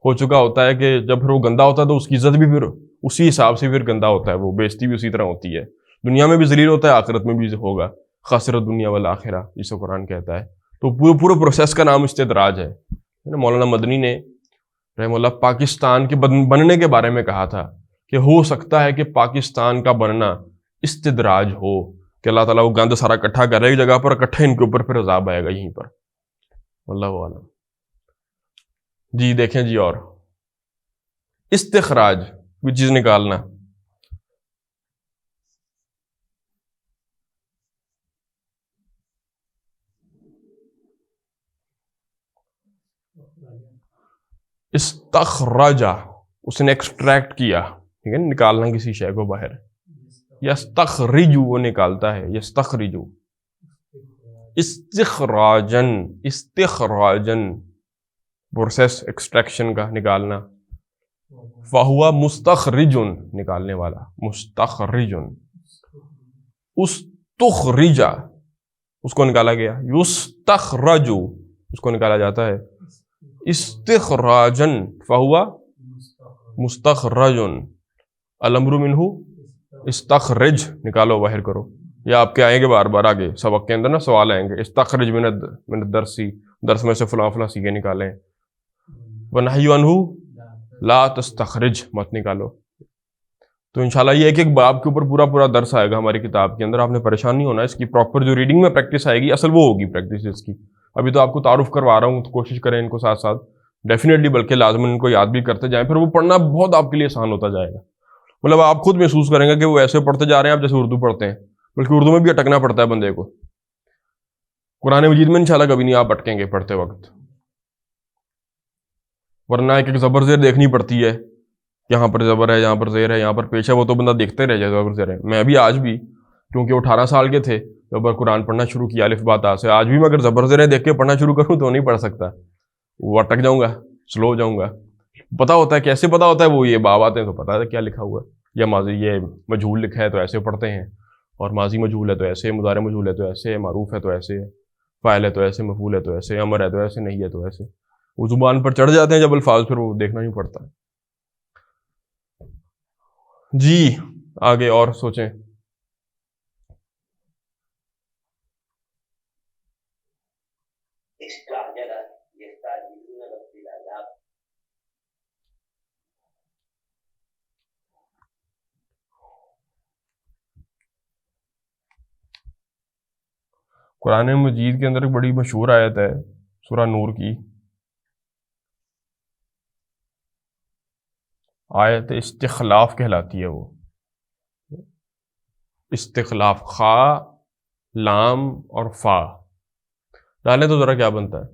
ہو چکا ہوتا ہے کہ جب پھر وہ گندا ہوتا ہے تو اس کی عزت بھی پھر اسی حساب سے پھر گندا ہوتا ہے، وہ بےزتی بھی اسی طرح ہوتی ہے. دنیا میں بھی ذلیل ہوتا ہے، آخرت میں بھی ہوگا. خاسر الدنیا والآخرہ جسے قرآن کہتا ہے. تو پورے پروسیس کا نام استدراج ہے. مولانا مدنی نے رحمہ اللہ پاکستان کے بننے کے بارے میں کہا تھا کہ ہو سکتا ہے کہ پاکستان کا بننا استدراج ہو، کہ اللہ تعالیٰ وہ گند سارا اکٹھا کرے ایک جگہ پر، اکٹھے ان کے اوپر پھر عذاب آئے گا یہیں پر. اللہ عالم. جی دیکھیں جی، اور استخراج کوئی چیز نکالنا. استخرجا، اس نے ایکسٹریکٹ کیا، ٹھیک ہے، نکالنا کسی شے کو باہر. یستخرجو، وہ نکالتا ہے. یستخرجو. استخراجن، استخراجن پروسیس ایکسٹریکشن کا، نکالنا. فہوا مستخرجن، نکالنے والا. مستخرجن. استخرجا، اس کو نکالا گیا. یستخرجو، اس کو نکالا جاتا ہے. استخراجن فہوا مستخرجن. الامر منہ استخرج، نکالو باہر کرو. یا آپ کے آئیں گے بار بار آگے سبق کے اندر نا سوال آئیں گے، استخرج من الدرسی، درس میں سے فلاں فلاں سیگے نکالیں. ونہی عنہ لا تستخرج، مت نکالو. تو انشاءاللہ یہ ایک باب کے اوپر پورا درس آئے گا ہماری کتاب کے اندر. آپ نے پریشان نہیں ہونا، اس کی پراپر جو ریڈنگ میں پریکٹس آئے گی، اصل وہ ہوگی پریکٹس اس کی. ابھی تو آپ کو تعارف کروا رہا ہوں، تو کوشش کریں ان کو ساتھ ساتھ ڈیفینیٹلی، بلکہ لازماً ان کو یاد بھی کرتے جائیں. پھر وہ پڑھنا بہت آپ کے لیے آسان ہوتا جائے گا. مطلب آپ خود محسوس کریں گے کہ وہ ایسے پڑھتے جا رہے ہیں آپ جیسے اردو پڑھتے ہیں، بلکہ اردو میں بھی اٹکنا پڑتا ہے بندے کو. قرآن مجید میں انشاءاللہ کبھی نہیں آپ اٹکیں گے پڑھتے وقت، ورنہ ایک زبر زیر دیکھنی پڑتی ہے. یہاں پر زبر ہے، یہاں پر زیر ہے، یہاں پر پیش ہے، وہ تو بندہ دیکھتے رہ جائے زبر زیر ہے. میں ابھی آج بھی، کیونکہ وہ 18 سال کے تھے جب قرآن پڑھنا شروع کیا الف با تا سے، آج بھی میں اگر زبر زیر دیکھ کے پڑھنا شروع کروں تو نہیں پڑھ سکتا، وہ اٹک جاؤں گا، سلو ہو جاؤں گا. پتہ ہوتا ہے کیسے، پتہ ہوتا ہے وہ یہ باب آتے ہیں تو پتہ ہے کیا لکھا ہوا ہے. یا ماضی یہ مجہول لکھا ہے تو ایسے پڑھتے ہیں، اور ماضی مجہول ہے تو ایسے، مضارع مجہول ہے تو ایسے، معروف ہے تو ایسے، فاعل ہے تو ایسے، مفعول ہے تو ایسے، امر ہے تو ایسے، نہیں ہے تو ایسے. وہ زبان پر چڑھ جاتے ہیں جب الفاظ، پھر وہ دیکھنا نہیں پڑتا. جی آگے اور سوچیں. قرآن مجید کے اندر ایک بڑی مشہور آیت ہے سورہ نور کی، آیت استخلاف کہلاتی ہے. وہ استخلاف، خا لام اور فا ڈالیں تو ذرا کیا بنتا ہے؟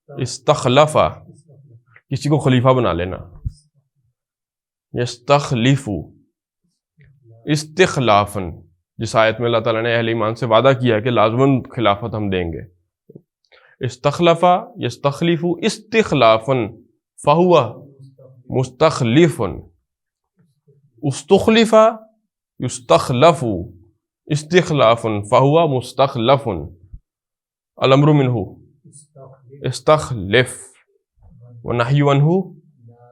استخلفا، کسی کو خلیفہ بنا لینا. یستخلفو، استخلافن، جس آیت میں اللہ تعالیٰ نے اہل ایمان سے وعدہ کیا ہے کہ لازماً خلافت ہم دیں گے. استخلفا یستخلفو استخلافن فہوا مستخلفن. استخلفا یستخلفو استخلافن فہوا مستخلفن. الامر منہ استخلف ونہی عنہ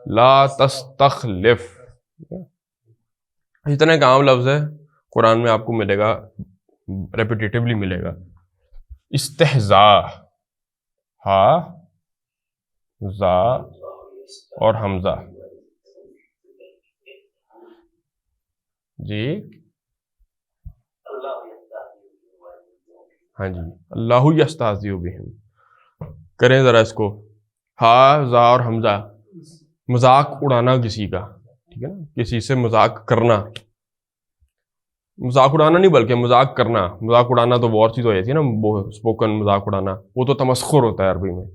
لا تستخلف. اتنا ایک عام لفظ ہے قرآن میں، آپ کو ملے گا، ریپیٹیٹیولی ملے گا. استہزاء، ہا زا اور حمزہ. جی ہاں جی, اللہ یستہزئ بہم. کریں ذرا اس کو, ہا زا اور حمزہ, مذاق اڑانا کسی کا, ٹھیک ہے نا, کسی سے مذاق کرنا, مذاق اڑانا نہیں بلکہ مذاق کرنا. مذاق اڑانا تو وہ اور چیز ہو جاتی ہے نا, وہ اسپوکن مذاق اڑانا, وہ تو تمسخر ہوتا ہے عربی میں.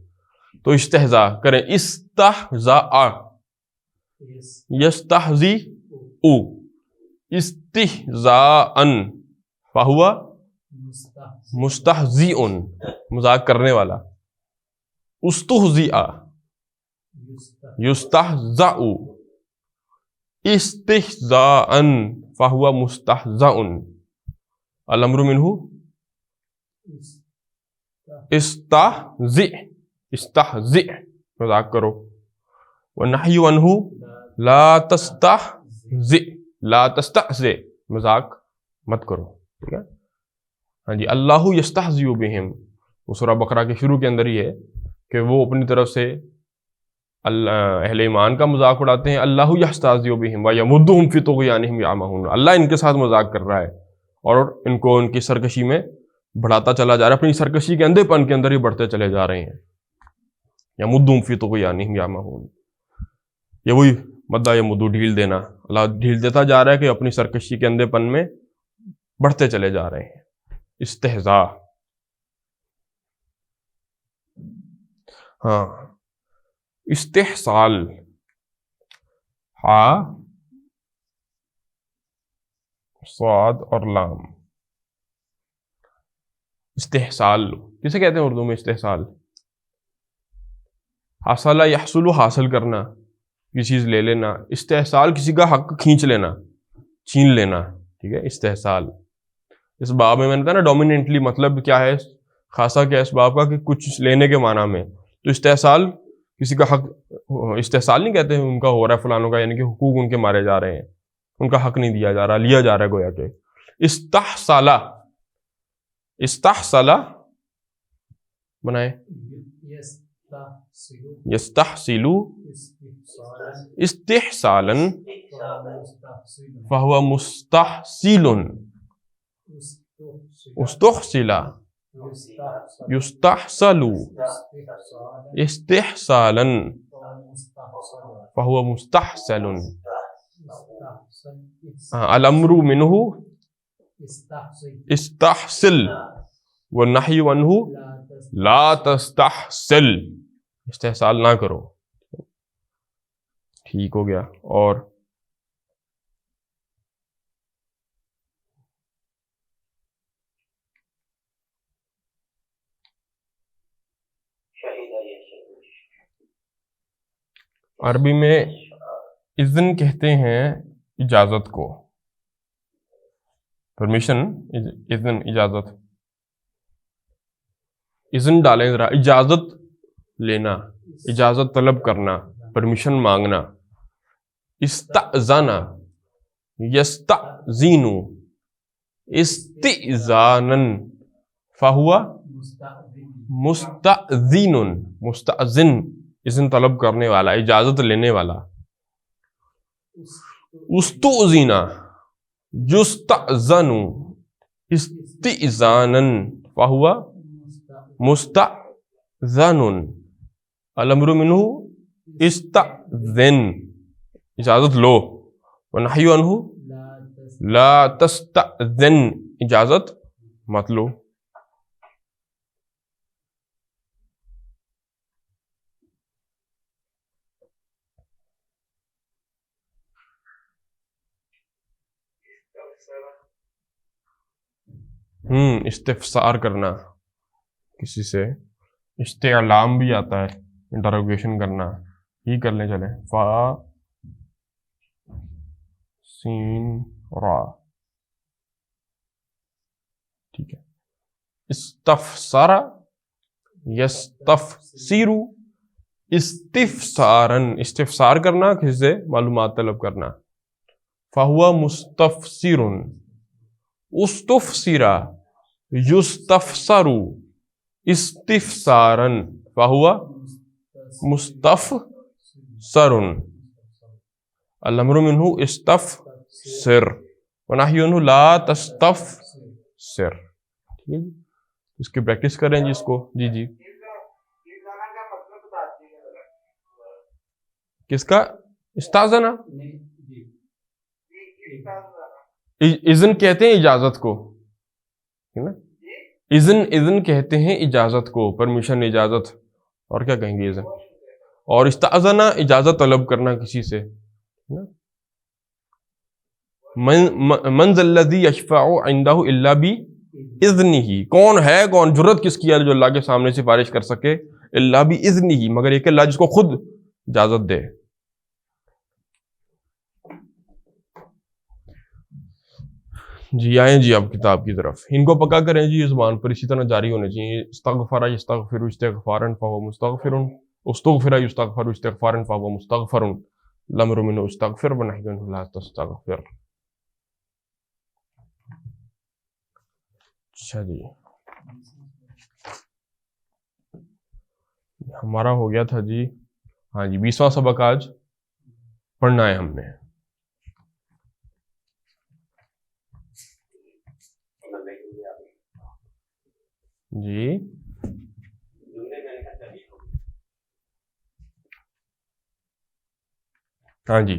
تو استہزاء کریں, استہزاء, یستہزئ او, استہزاءً فہو مستہزئ, مذاق کرنے والا. استہزئ یستہزأ, استہزاءً فہو مستہزأ. الامر منہ استہزئ, استہزئ مذاق کرو. والنہی عنہ لا تستہزئ, لا تستہزئ مذاق مت کرو. ٹھیک ہے ہاں جی. اللہ یستہزئ بہم, وہ سورہ بقرہ کے شروع کے اندر ہی ہے کہ وہ اپنی طرف سے اہل ایمان کا مذاق اڑاتے ہیں. اللہ یستہزئ بہم ویمدہم فی طغیانہم یعمہون. اللہ ان کے ساتھ مذاق کر رہا ہے اور ان کو ان کی سرکشی میں بڑھاتا چلا جا رہا ہے, اپنی سرکشی کے اندھے پن کے اندر ہی بڑھتے چلے جا رہے ہیں. یمدہم فی طغیانہم یعمہون, یہ وہی مدہ یمدو, ڈھیل دینا. اللہ ڈھیل دیتا جا رہا ہے کہ اپنی سرکشی کے اندھے پن میں بڑھتے چلے جا رہے ہیں. استہزاء. ہاں, استحصال, ہا صاد اور لام. استحصال کسے کہتے ہیں اردو میں؟ استحصال حاصل یحصل, حاصل کرنا, کسی چیز لے لینا. استحصال کسی کا حق کھینچ لینا, چھین لینا. ٹھیک ہے, استحصال. اس باب میں نے کہا نا ڈومیننٹلی مطلب کیا ہے, خاصا کیا ہے اس باب کا, کہ کچھ لینے کے معنی میں. تو استحصال کسی کا حق, استحصال نہیں کہتے ہیں ان کا ہو رہا ہے فلانوں کا, یعنی کہ حقوق ان کے مارے جا رہے ہیں, ان کا حق نہیں دیا جا رہا, لیا جا رہا ہے گویا کہ. استحصال, استحصال بنائے, یستحصل استحصالا فہو مستحصل, استحصل یستحصل استحصالا فہو مستحصل. الامر منہ استحصل والنہی عنہ لا تستحصل, استحصال نہ کرو. ٹھیک ہو گیا. اور عربی میں اذن کہتے ہیں اجازت کو, پرمیشن, اذن اجازت. اذن ڈالیں ذرا, اجازت لینا, اجازت طلب کرنا, پرمیشن مانگنا. استأذن یستأذن استئذانا فہو مستأذن, مستأذن اذن طلب کرنے والا, اجازت لینے والا. استؤذن یستأذن استئذانا فہو مستأذن. الامر منہ استأذن, اجازت لو. ونہی عنہ لا تستأذن, اجازت مت لو. استفسار کرنا کسی سے. استعلام بھی آتا ہے, انٹروگیشن کرنا. ہی کر لیں چلیں, فا سین را. ٹھیک ہے. استفسر یستفسر استفسارن, استفسار کرنا کسی سے معلومات طلب کرنا. فہو مستفسر استفسر یستفسر استفسارن فہوا مستفسر الامر منہ استفسر ونہی عنہ لا تستفسر. ٹھیک ہے جی, اس کی پریکٹس کریں جی اس کو. جی جی, استاذانہ کا مطلب بتا دیجیے ذرا. کس کا؟ استاذنا. نہیں جی استاذانہ اذن کہتے ہیں اجازت کو, ٹھیک ہے نا, اذن کہتے ہیں اجازت کو, پرمیشن, اجازت. اور کیا کہیں گے اذن. اور استاذنا اجازت طلب کرنا کسی سے. من ذا الذی یشفع عنده الا باذنہ, کون ہے, کون جرت کس کی ہے جو اللہ کے سامنے سفارش کر سکے الا باذنہ, مگر ایک اللہ جس کو خود اجازت دے. جی آئیں جی اب کتاب کی طرف. ان کو پکا کریں جی زبان پر, اسی طرح جاری ہونے چاہیے. استغفر یستغفر استغفارا فهو مستغفر, استغفر یستغفر استغفارا فهو مستغفر, الامر منه استغفر ونهی عنه لا تستغفر. اچھا جی, ہمارا ہو گیا تھا جی, ہاں جی 20واں سبق آج پڑھنا ہے ہم نے. جی ہاں جی,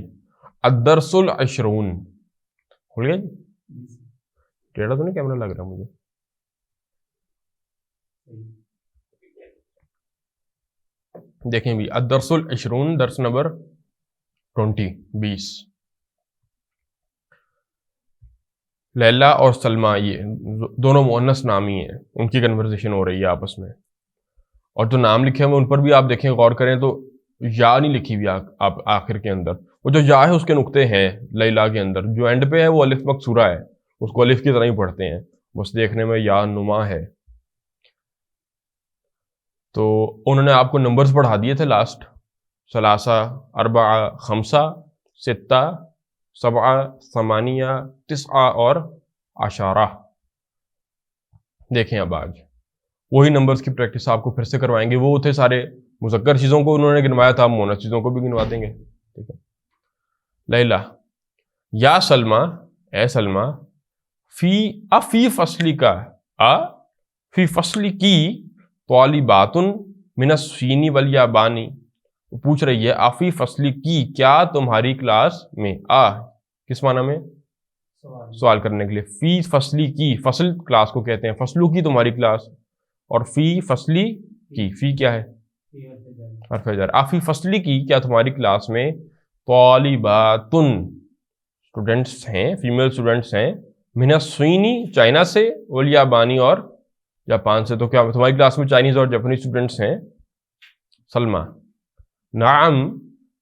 الدرس العشرون کھل گیا جی. ٹیڑھا تو نہیں کیمرہ لگ رہا مجھے. دیکھیں بھی, الدرس العشرون, درس نمبر 20. لیلا اور سلمہ یہ دونوں مؤنث نامی ہیں, ان کی کنورزیشن ہو رہی ہے آپس میں. اور جو نام لکھے ہوئے ان پر بھی آپ دیکھیں, غور کریں تو یا نہیں لکھی ہوئی آپ آخر کے اندر. وہ جو یا ہے اس کے نقطے ہیں لیلا کے اندر, جو اینڈ پہ ہے وہ الف مکسورہ ہے, اس کو الف کی طرح ہی پڑھتے ہیں, بس دیکھنے میں یا نما ہے. تو انہوں نے آپ کو نمبرز پڑھا دیے تھے لاسٹ, 3 4 5 6 7 8 9 اور 10. دیکھیں اب آج وہی نمبرز کی پریکٹس آپ کو پھر سے کروائیں گے. وہ تھے سارے مذکر چیزوں کو انہوں نے گنوایا تھا, مؤنث چیزوں کو بھی گنوا دیں گے. ٹھیک ہے. لیلا, یا سلمہ, اے سلمہ, فی فصلی کا, فی فصلی کی طالبات من الصین والیابانی. پوچھ رہی ہے آفی فصلی کی, کیا تمہاری کلاس میں, کس معنی میں, سوال کرنے کے لیے. فی فصلی کی, فصل کلاس کو کہتے ہیں, فصلو کی تمہاری کلاس, اور فی فصلی کی, فی کیا ہے, حرف جر. آفی فصلی کی, کیا تمہاری کلاس میں طالباتن اسٹوڈنٹس ہیں, فیمیل اسٹوڈنٹس ہیں, من الصین چائنا سے, والیابانی اور جاپان سے. تو کیا تمہاری کلاس میں چائنیز اور جاپانی اسٹوڈنٹس ہیں. سلمہ, نعم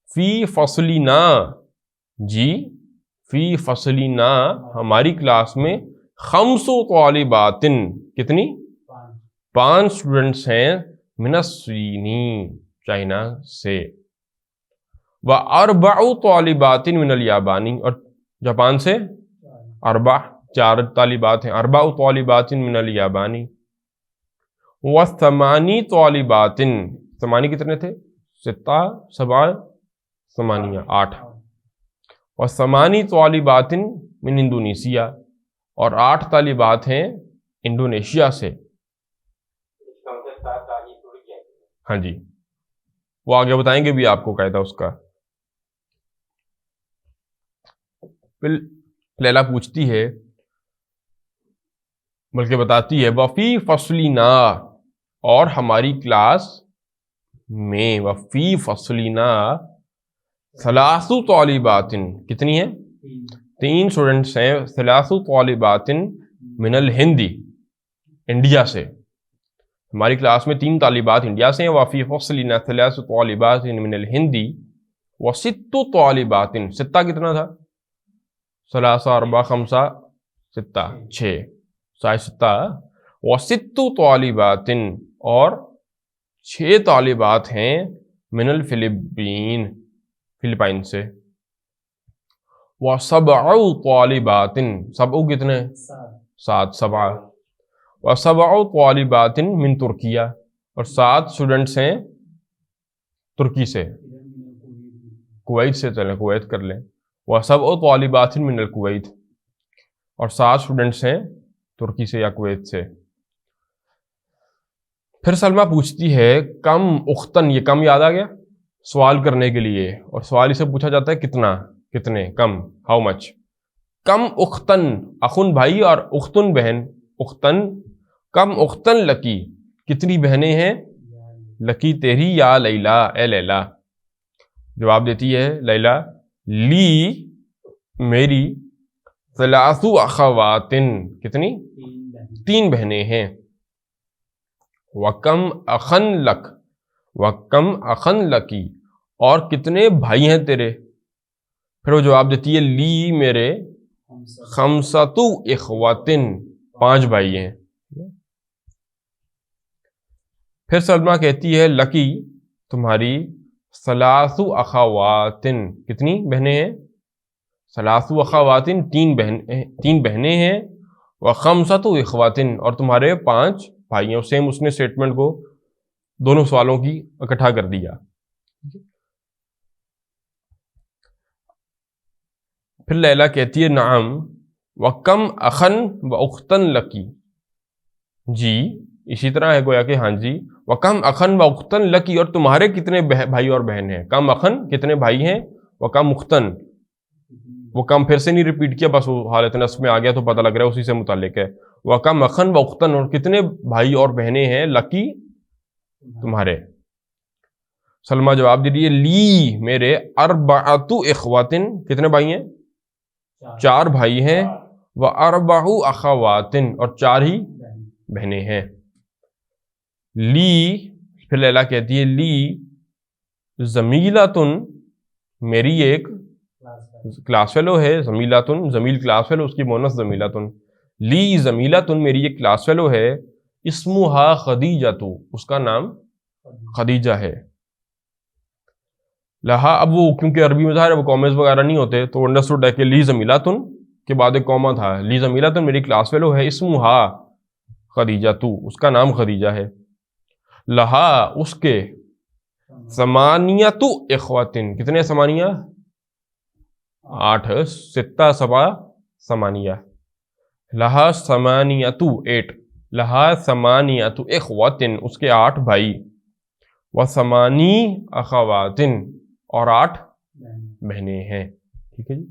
فی فصلنا, جی فی فصلنا ہماری کلاس میں 5 طالبات, کتنی, 5 اسٹوڈنٹس ہیں, من الصین چائنا سے, و4 طالبات من الیابانی, اور جاپان سے 4 طالبات ہیں, 4 طالبات من الیابانی, و8 طالبات, 8 کتنے تھے, 6 7 8, و8 طالبات من انڈونیشیا, اور 8 طالبات ہیں انڈونیشیا سے. ہاں جی, وہ آگے بتائیں گے بھی آپ کو قاعدہ اس کا. پھر لیلا پوچھتی ہے, بلکہ بتاتی ہے, وفی فصلنا, اور ہماری کلاس میں, وفی فصلنا 3 طالبات, کتنی ہیں, 3 اسٹوڈنٹس ہیں, 3 طالبات من الہندی, انڈیا سے. ہماری کلاس میں 3 طالبات انڈیا سے ہیں. وفی فصلنا 3 طالبات من الہندی, و6 طالبات, 6 کتنا تھا, 3 4 5 6 6, و6 طالبات, اور 6 طالبات ہیں من الفلپین, فلپائن سے. و7 طالبات, 7 کتنے, 7 7, و7 طالبات من ترکیہ, اور 7 اسٹوڈنٹس ہیں ترکی سے. کویت سے چلیں، کویت کر لیں. وَسَبْعُ طَالِبَاتٍ مِّنَ الْكُوَيْتِ، اور 7 اسٹوڈنٹس ہیں ترکی سے یا کویت سے. پھر سلمہ پوچھتی ہے کم اختن، یہ کم یاد آ گیا سوال کرنے کے لیے، اور سوال اسے پوچھا جاتا ہے کتنا، کتنے، کم، ہاؤ مچ. کم اختن، اخن بھائی اور اختن بہن. اختن، کم اختن لکی، کتنی بہنیں ہیں لکی تیری، یا لیلا، اے لیلا. جواب دیتی ہے لیلا لی میری، ثلاث اخوات، کتنی، 3 بہنیں ہیں. وکم اخن لک، وکم اخن لکی، اور کتنے بھائی ہیں تیرے. پھر وہ جواب دیتی ہے لی میرے، خمسۃ اخوات، 5 بھائی ہیں. پھر سلمہ کہتی ہے لکی تمہاری، ثلاث اخوات، کتنی بہنیں ہیں، ثلاث اخوات، 3 بہنیں ہیں. وخمسۃ اخوات، اور تمہارے 5 بھائی ہیں. سیم اس نے اسٹیٹمنٹ کو دونوں سوالوں کی اکٹھا کر دیا. پھر لیلا کہتی ہے نعم وکم اخن و اختن لکی، جی اسی طرح ہے گویا کہ ہاں جی. وکم اخن و اختن لکی، اور تمہارے کتنے بھائی اور بہن ہیں. کم اخن، کتنے بھائی ہیں، وکم اختن، وہ کم پھر سے نہیں ریپیٹ کیا، بس وہ حالت نصب میں آ گیا تو پتہ لگ رہا ہے اسی سے متعلق ہے. وکم اخن و اختن، اور کتنے بھائی اور بہنیں ہیں لکی تمہارے. سلمہ جواب دے رہی ہے لی میرے، اربعۃ اخوات، کتنے بھائی ہیں، 4 بھائی ہیں. واربع اخوات، اور 4 ہی بہنیں ہیں. لی، پھر لیلا کہتی ہے لی زمیلاتن، میری ایک کلاس فیلو ہے. زمیلاتن، زمیل کلاس فیلو، اس کی مونث زمیلاتن. لی زمیلاتن، میری ایک کلاس فیلو ہے. اسمہا خدیجہ، اس کا نام خدیجہ ہے. لہا، اب وہ کیونکہ عربی میں ظاہر ہے وہ کامز وغیرہ نہیں ہوتے تو انڈرسٹوڈ ہے کہ لی زمیلاتن کے بعد ایک کاما تھا. لی زمیلاتن میری کلاس فیلو ہے. اسمہا خدیجہ، اس کا نام خدیجہ ہے. لہا، اس کے، ثمانیۃ اخوات، کتنے ثمانیہ، 8، 6 7 ثمانیہ. لہا ثمانیۃ، 8، لہا ثمانیۃ اخوات، اس کے 8 بھائی. وثمانی اخوات، اور 8 بہنیں ہیں. ٹھیک ہے جی،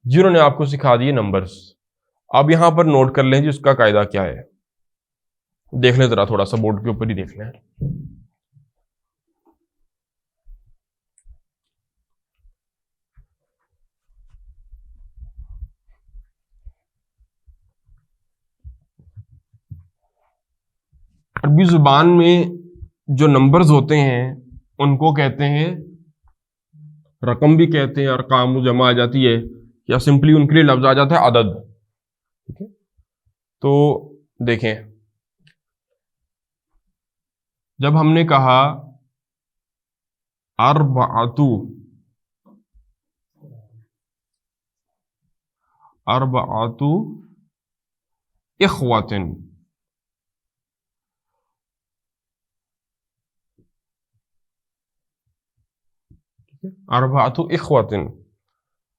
جنہوں نے آپ کو سکھا دیے نمبرز. اب یہاں پر نوٹ کر لیں جی اس کا قاعدہ کیا ہے. دیکھ لیں ذرا، تھوڑا سا بورڈ کے اوپر ہی دیکھ لیں. عربی زبان میں جو نمبرز ہوتے ہیں ان کو کہتے ہیں، رقم بھی کہتے ہیں، ارقام جمع آ جاتی ہے، یا سمپلی ان کے لیے لفظ آ جاتا ہے عدد. ٹھیک ہے، تو دیکھیں جب ہم نے کہا اربعۃ اخوات، اربعۃ اخوات،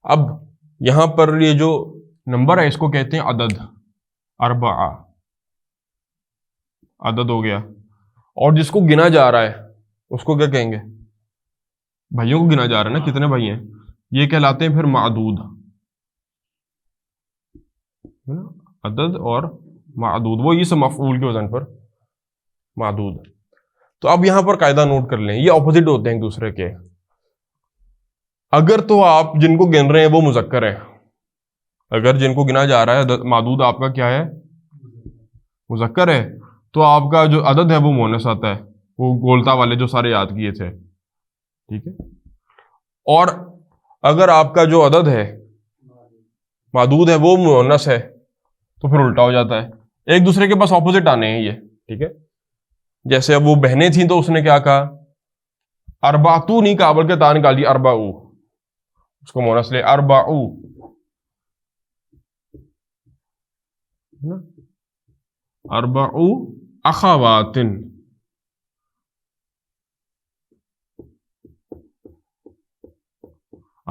اب یہاں پر یہ جو نمبر ہے اس کو کہتے ہیں عدد. اربعہ عدد ہو گیا، اور جس کو گنا جا رہا ہے اس کو کیا کہیں گے، بھائیوں کو گنا جا رہا ہے نا، کتنے بھائی ہیں، یہ کہلاتے ہیں پھر معدود. عدد اور معدود، وہ اس مفعول کے وزن پر معدود. تو اب یہاں پر قاعدہ نوٹ کر لیں، یہ اپوزٹ ہوتے ہیں ایک دوسرے کے. اگر تو آپ جن کو گن رہے ہیں وہ مذکر ہیں، اگر جن کو گنا جا رہا ہے معدود آپ کا کیا ہے، مذکر ہے، تو آپ کا جو عدد ہے وہ مؤنث آتا ہے، وہ گولتا والے جو سارے یاد کیے تھے. ٹھیک ہے، اور اگر آپ کا جو عدد ہے معدود ہے وہ مؤنث ہے تو پھر الٹا ہو جاتا ہے. ایک دوسرے کے پاس اپوزٹ آنے ہیں یہ. ٹھیک ہے، جیسے اب وہ بہنیں تھیں تو اس نے کیا کہا، اربعۃ نہیں کہا بلکہ تا نکال دی، اربعہ، اس کو مونس لے، اربعہ، اربعہ اخوات.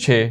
6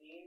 3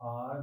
8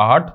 8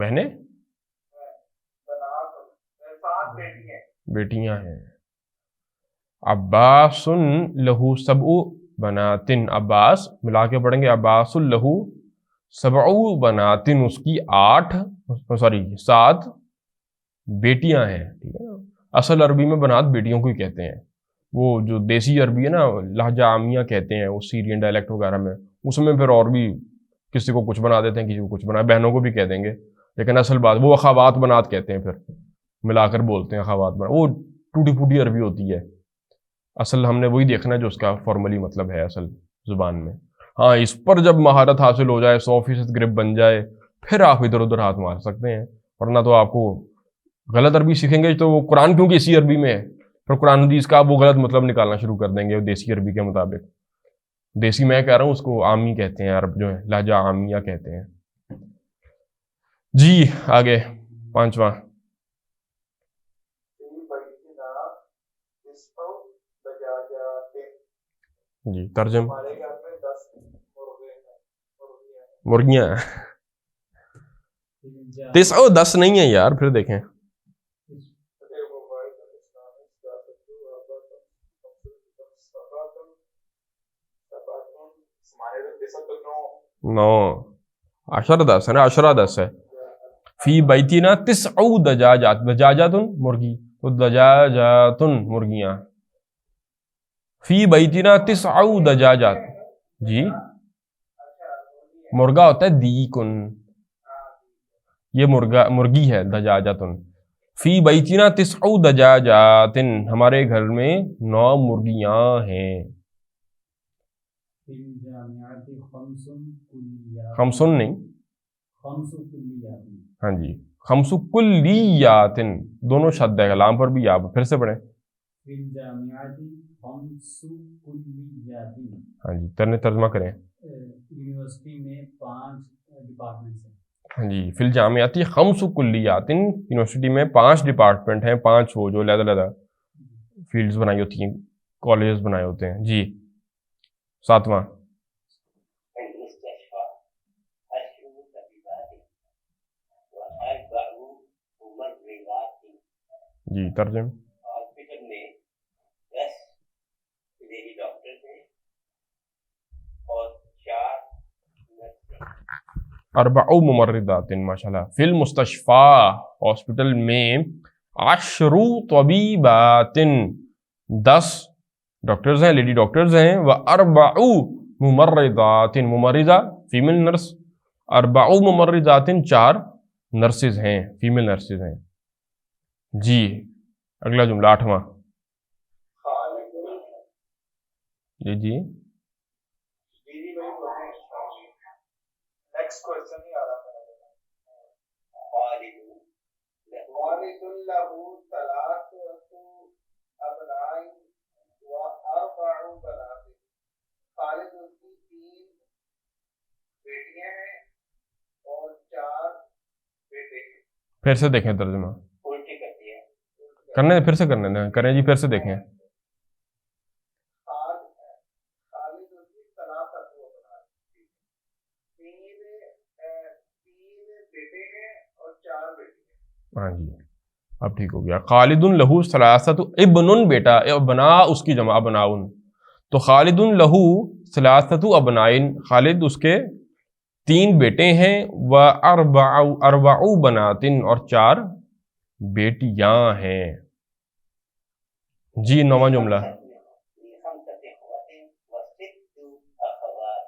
بہنیں بنات 7 بیٹی ہیں. بیٹیاں ہیں. عباس لہو سبع بناتن، عباس ملا کے پڑھیں گے عباس لہو سبع بناتن، اس کی 7 بیٹیاں ہیں. ٹھیک ہے نا. اصل عربی میں بنات بیٹیوں کو ہی کہتے ہیں. وہ جو دیسی عربی ہے نا، لہجہ عامیہ کہتے ہیں، وہ سیرین ڈائلیکٹ وغیرہ میں، اس میں پھر اور بھی کسی کو کچھ بنا دیتے ہیں، کسی کو کچھ بنا، بہنوں کو بھی کہہ دیں گے، لیکن اصل بات وہ اخوات بنات کہتے ہیں، پھر ملا کر بولتے ہیں اخوات بنات. وہ ٹوٹی پھوٹی عربی ہوتی ہے. اصل ہم نے وہی دیکھنا ہے جو اس کا فارملی مطلب ہے اصل زبان میں. ہاں اس پر جب مہارت حاصل ہو جائے، 100% گرپ بن جائے، پھر آپ ادھر ادھر ہاتھ مار سکتے ہیں. ورنہ تو آپ کو غلط عربی سیکھیں گے تو وہ قرآن کیونکہ اسی عربی میں ہے، پھر قرآن حدیث کا آپ وہ غلط مطلب نکالنا شروع کر دیں گے دیسی عربی کے مطابق. دیسی میں کہہ رہا ہوں، اس کو عامی کہتے ہیں، عرب جو ہے لہجہ عامیہ کہتے ہیں. جی آگے 5واں. جی ترجم. ہمارے گھر میں 10 مرغیاں مرغیاں ہیں. فی 10 نہیں ہیں یار، پھر دیکھیں. نو 10 ہے نا، 10 ہے. فی بیتنا 9 دجاجات، دجاجاتن مرغی، تو دجاجاتن مرغیاں. فی بیتنا 9 دجاجات. جی مرغا ہوتا ہے دیکن، یہ مرغی ہے دجاجاتن. فی بیتنا 9 دجاجاتن، ہمارے گھر میں 9 مرغیاں ہیں. الجامعات 5 کلیات، 5 نہیں، 5 کلیات. ہاں جی 5 کلیاتن، دونوں شد ہے، لام پر بھی آپ پھر سے پڑھیں. فی الجامعات 5 کلیات، ہاں جی ترجمہ کریں. یونیورسٹی میں 5 ڈپارٹمنٹس ہیں. ہاں جی فی الجامعات 5 کلیات، یونیورسٹی میں 5 ڈپارٹمنٹ ہیں، 5 وہ جو علیحدہ فیلڈز بنائی ہوتی ہیں، کالجز بنائے ہوتے ہیں. جی 7واں. المستشفى 10 طبيبات و4 ممرضات. جی ترجم. ہاسپٹل میں 10 لیڈی ڈاکٹر ہیں اور 4 نرسیں. 4 ممرضات، ماشاء اللہ. فی المستشفى، ہاسپٹل میں 10 طبیبات، 10 ڈاکٹرز ہیں، لیڈی ڈاکٹرز ہیں. و4 ممرضات، ممرضہ فیمل نرس. 4 ممرضات، 4 نرسز ہیں، فیمل نرسز ہیں. جی اگلا جملہ 8واں. جی جی نیکسٹ کوشچن ہی آ رہا ہے. خالد والد له 3 ابناء و4 بنات. خالد اس کی 3 بیٹیاں ہیں اور 4 بیٹے ہیں. پھر سے دیکھیں ترجمہ الٹی کر دیا. کرنے پھر سے کرنے دیں، کریں جی پھر سے دیکھیں. خالد اس کی 3 ابناء، 3 بیٹے ہیں اور 4 بیٹی ہیں. ہاں جی اب ٹھیک ہو گیا. خالد لہو 3 ابن، بیٹا، ابنا اس کی جمع ابناؤن. تو خالد لہو 3 ابنائن، خالد اس کے 3 بیٹے ہیں. و 4 بناتن، اور 4 بیٹیاں ہیں. جی 9واں جملہ. خمسة إخوة و6 أخوات.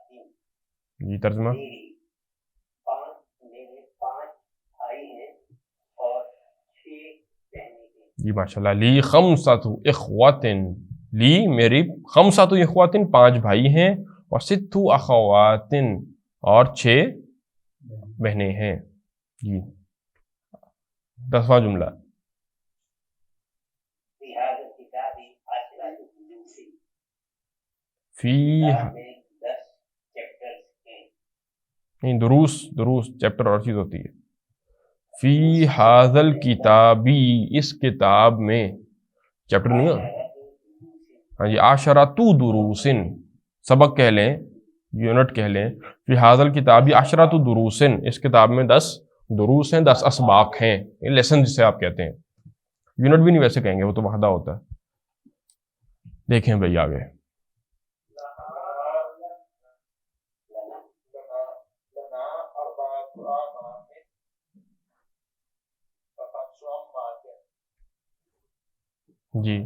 جی ترجمہ. میرے 5 بھائی ہیں اور 6 بہنیں ہیں. جی ماشاء اللہ. لی 5 إخوة، لی میری 5 إخوة 5 بھائی ہیں، اور 6 أخوات اور 6 بہنیں ہیں. جی 10واں جملہ. في هذا الكتاب 10 دروس. فی کتاب میں 10 چیپٹرز ہیں. نہیں، دروس چیپٹر اور چیز ہوتی ہے. فی هذا الکتابی، اس کتاب میں، چیپٹر نہیں ہو. ہاں جی 10 دروس، سبق کہہ لیں، یونٹ کہہ لیں. فی هذا الکتابی 10 دروس، اس کتاب میں 10 دروس ہیں، 10 اسباق ہیں، لیسن جسے آپ کہتے ہیں. یونٹ بھی نہیں ویسے کہیں گے، وہ تو وحدہ ہوتا ہے. دیکھیں بھائی آگے. جی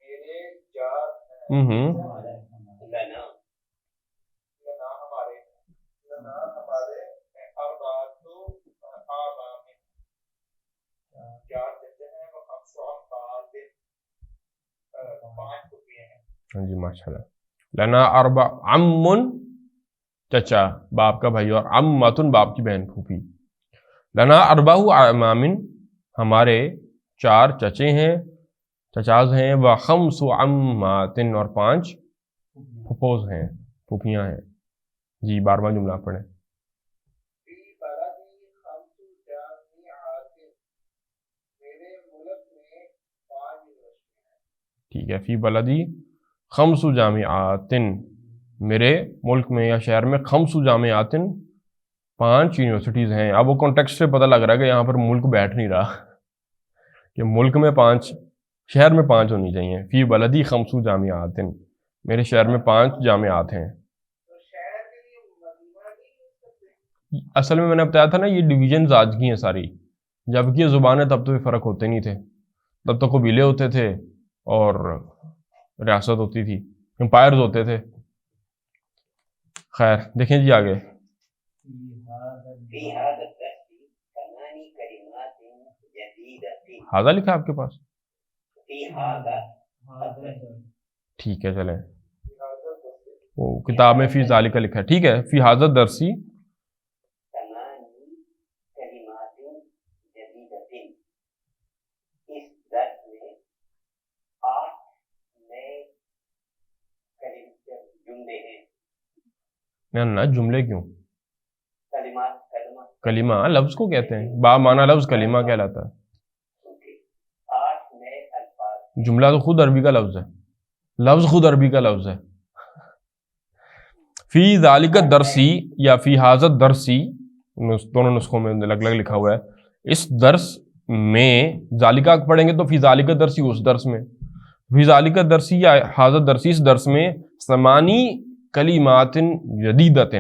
میرے جار ہوں لنا لنا ہمارے اربعۃ آباء چار چچے ہیں وہ خمس اموات 5 پھوپھیاں ہیں. ہاں جی ماشاء اللہ. لنا اربع عم چچا باپ کا بھائی، اور عمتن باپ کی بہن پھوپھی. لنا اربع اعمام ہمارے 4 چچے ہیں، چچاز ہیں، و خمس عمات اور 5 پھپھوز ہیں، پھوپھیاں ہیں. جی 12واں جملہ پڑھیں. فی بلدی خمس جامعات میرے ملک میں 5 یونیورسٹیاں ہیں. ٹھیک ہے. فی بلدی خمس جامعات میرے ملک میں یا شہر میں 5 جامعات 5 یونیورسٹیز ہیں. اب وہ کانٹیکسٹ سے پتہ لگ رہا ہے کہ یہاں پر ملک بیٹھ نہیں رہا کہ ملک میں 5 شہر میں 5 ہونی چاہیے. فی بلدی 5 جامعات میرے شہر میں 5 جامعات ہیں. تو شہر کے لیے مدینہ نہیں ہو سکتے؟ اصل میں نے بتایا تھا نا یہ ڈویژنز آج کی ہیں ساری، جبکہ یہ زبانیں تب تو یہ فرق ہوتے نہیں تھے. تب تو قبیلے ہوتے تھے اور ریاست ہوتی تھی، امپائرز ہوتے تھے. خیر دیکھیں جی آگے. فی هذا الدرس 8 کلمات جدیدۃ. حاضہ لکھا ہے آپ کے پاس؟ فی هذا ٹھیک ہے چلیں، وہ کتاب میں فی ذالک لکھا ہے. ٹھیک ہے. فی حاضر درسی 8 کلمات جدیدۃ. اس درس میں 8 نئے جملے ہیں. نہ جملے کیوں، کلمات کلمہ لفظ کو کہتے ہیں، با معنی لفظ کلمہ کہلاتا ہے. 8 نئے الفاظ. جملہ تو خود عربی کا لفظ ہے، لفظ خود عربی کا لفظ ہے. فی ذالک درسی یا فی حاضر درسی دونوں نسخوں میں الگ الگ لکھا ہوا ہے. اس درس میں ذالکہ پڑھیں گے تو فی ذالک درسی اس درس میں، فی ذالک درسی یا حاضر درسی اس درس میں 8 کلمات جدیدۃ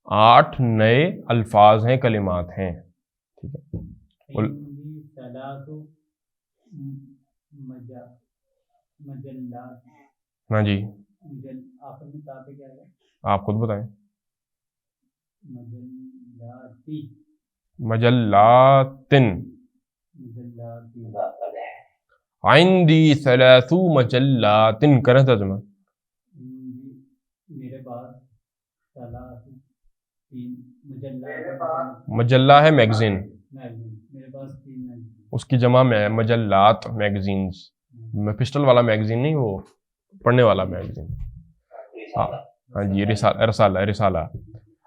8 نئے الفاظ ہیں، کلمات ہیں. ٹھیک ہے. مجلات. ہاں جی آخر میں تاپے کیا ہے؟ آپ خود بتائیں. مجلاتی. مجلات مجلاتی. عندی 3 مجلات کریں ترجمہ. میرے پاس 3 مجلات. مجلہ ہے میگزین، میرے پاس 3 میگزین. اس کی جمع میں ہے مجلات میگزینز. میں پسٹل والا میگزین نہیں، وہ پڑھنے والا میگزین. ہاں جی رسالہ.